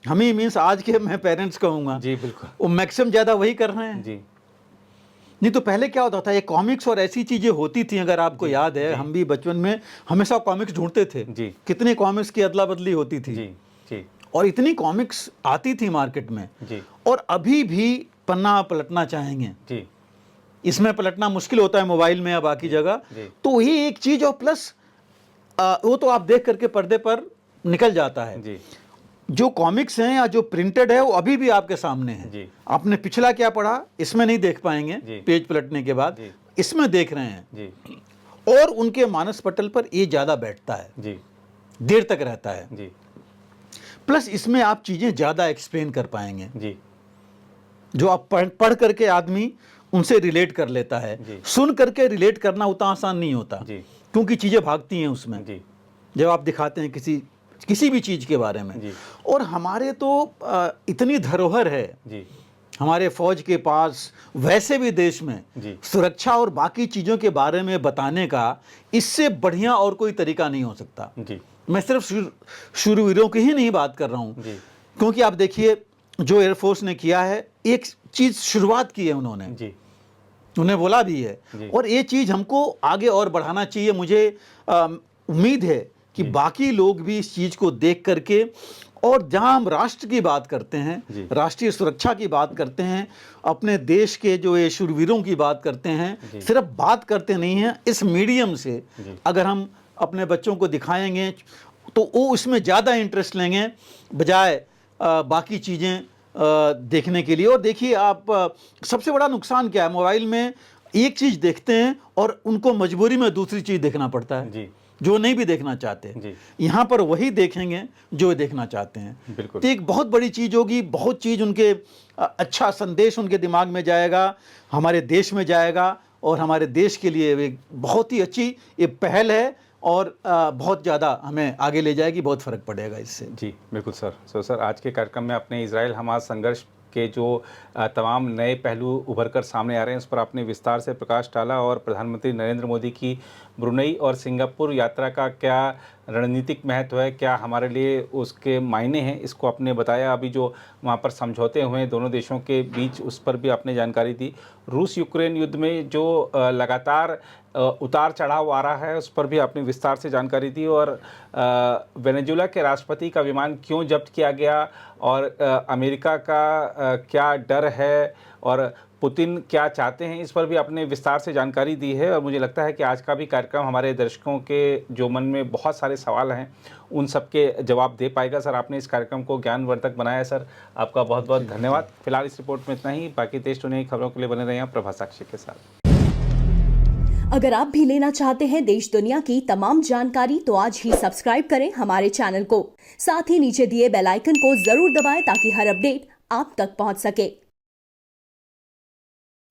ही मीन्स आज के मैं पेरेंट्स कहूँगा जी, बिल्कुल, वो मैक्सिमम ज़्यादा वही कर रहे हैं जी। नहीं तो पहले क्या होता था, ये कॉमिक्स और ऐसी चीजें होती थी, अगर आपको याद है, हम भी बचपन में हमेशा कॉमिक्स ढूंढते थे जी। कितने कॉमिक्स की अदला बदली होती थी जी जी और इतनी कॉमिक्स आती थी मार्केट में जी और अभी भी पन्ना पलटना चाहेंगे, जी इसमें पलटना मुश्किल होता है मोबाइल में या बाकी जगह, जी। तो ये एक चीज और प्लस वो तो आप देख करके पर्दे पर निकल जाता है। जी जो कॉमिक्स हैं या जो प्रिंटेड है वो अभी भी आपके सामने है। जी। आपने पिछला क्या पढ़ा इसमें नहीं देख पाएंगे, जी। पेज पलटने के बाद जी। इसमें देख रहे हैं जी और उनके मानस पटल पर ये ज्यादा बैठता है, जी देर तक रहता है, जी प्लस इसमें आप चीजें ज्यादा एक्सप्लेन कर पाएंगे, जी जो आप पढ़ करके आदमी उनसे रिलेट कर लेता है। जी। सुन करके रिलेट करना उतना आसान नहीं होता जी क्योंकि चीजें भागती हैं उसमें, जी जब आप दिखाते हैं किसी भी चीज के बारे में। जी। और हमारे तो इतनी धरोहर है जी हमारे फौज के पास, वैसे भी देश में जी। सुरक्षा और बाकी चीजों के बारे में बताने का इससे बढ़िया और कोई तरीका नहीं हो सकता। जी मैं सिर्फ शूरवीरों की ही नहीं बात कर रहा हूं, जी। क्योंकि आप देखिए जो एयरफोर्स ने किया है, एक चीज शुरुआत की है उन्होंने, जी उन्हें बोला भी है जी। और ये चीज हमको आगे और बढ़ाना चाहिए। मुझे उम्मीद है कि बाकी लोग भी इस चीज को देख करके, और जहां हम राष्ट्र की बात करते हैं, जी। राष्ट्रीय सुरक्षा की बात करते हैं, अपने देश के जो ये शूरवीरों की बात करते हैं, जी। सिर्फ बात करते नहीं हैं, इस मीडियम से जी। अगर हम अपने बच्चों को दिखाएंगे तो वो उसमें ज़्यादा इंटरेस्ट लेंगे बजाय बाकी चीज़ें देखने के लिए। और देखिए आप, सबसे बड़ा नुकसान क्या है, मोबाइल में एक चीज़ देखते हैं और उनको मजबूरी में दूसरी चीज़ देखना पड़ता है जी जो नहीं भी देखना चाहते। जी। यहाँ पर वही देखेंगे जो देखना चाहते हैं। बिल्कुल। तो एक बहुत बड़ी चीज़ होगी, बहुत चीज़ उनके अच्छा संदेश उनके दिमाग में जाएगा, हमारे देश में जाएगा और हमारे देश के लिए एक बहुत ही अच्छी ये पहल है और बहुत ज़्यादा हमें आगे ले जाएगी, बहुत फ़र्क पड़ेगा इससे। जी बिल्कुल सर। सर आज के कार्यक्रम में आपने इजराइल हमास संघर्ष के जो तमाम नए पहलू उभर कर सामने आ रहे हैं उस पर आपने विस्तार से प्रकाश डाला और प्रधानमंत्री नरेंद्र मोदी की ब्रुनेई और सिंगापुर यात्रा का क्या रणनीतिक महत्व है, क्या हमारे लिए उसके मायने हैं, इसको आपने बताया। अभी जो वहाँ पर समझौते हुए हैं दोनों देशों के बीच उस पर भी आपने जानकारी दी। रूस यूक्रेन युद्ध में जो लगातार उतार चढ़ाव आ रहा है उस पर भी आपने विस्तार से जानकारी दी और वेनेजुएला के राष्ट्रपति का विमान क्यों जब्त किया गया और अमेरिका का क्या डर है और पुतिन क्या चाहते हैं, इस पर भी आपने विस्तार से जानकारी दी है। और मुझे लगता है कि आज का भी कार्यक्रम हमारे दर्शकों के जो मन में बहुत सारे सवाल हैं उन सब के जवाब दे पाएगा। सर आपने इस कार्यक्रम को ज्ञानवर्धक बनाया सर, आपका बहुत बहुत धन्यवाद। फिलहाल इस रिपोर्ट में इतना ही, बाकी देश दुनिया की खबरों के लिए बने रहे हैं प्रभा साक्षी के साथ। अगर आप भी लेना चाहते हैं देश दुनिया की तमाम जानकारी तो आज ही सब्सक्राइब करें हमारे चैनल को, साथ ही नीचे दिए बेल आइकन को जरूर दबाएं ताकि हर अपडेट आप तक पहुंच सके।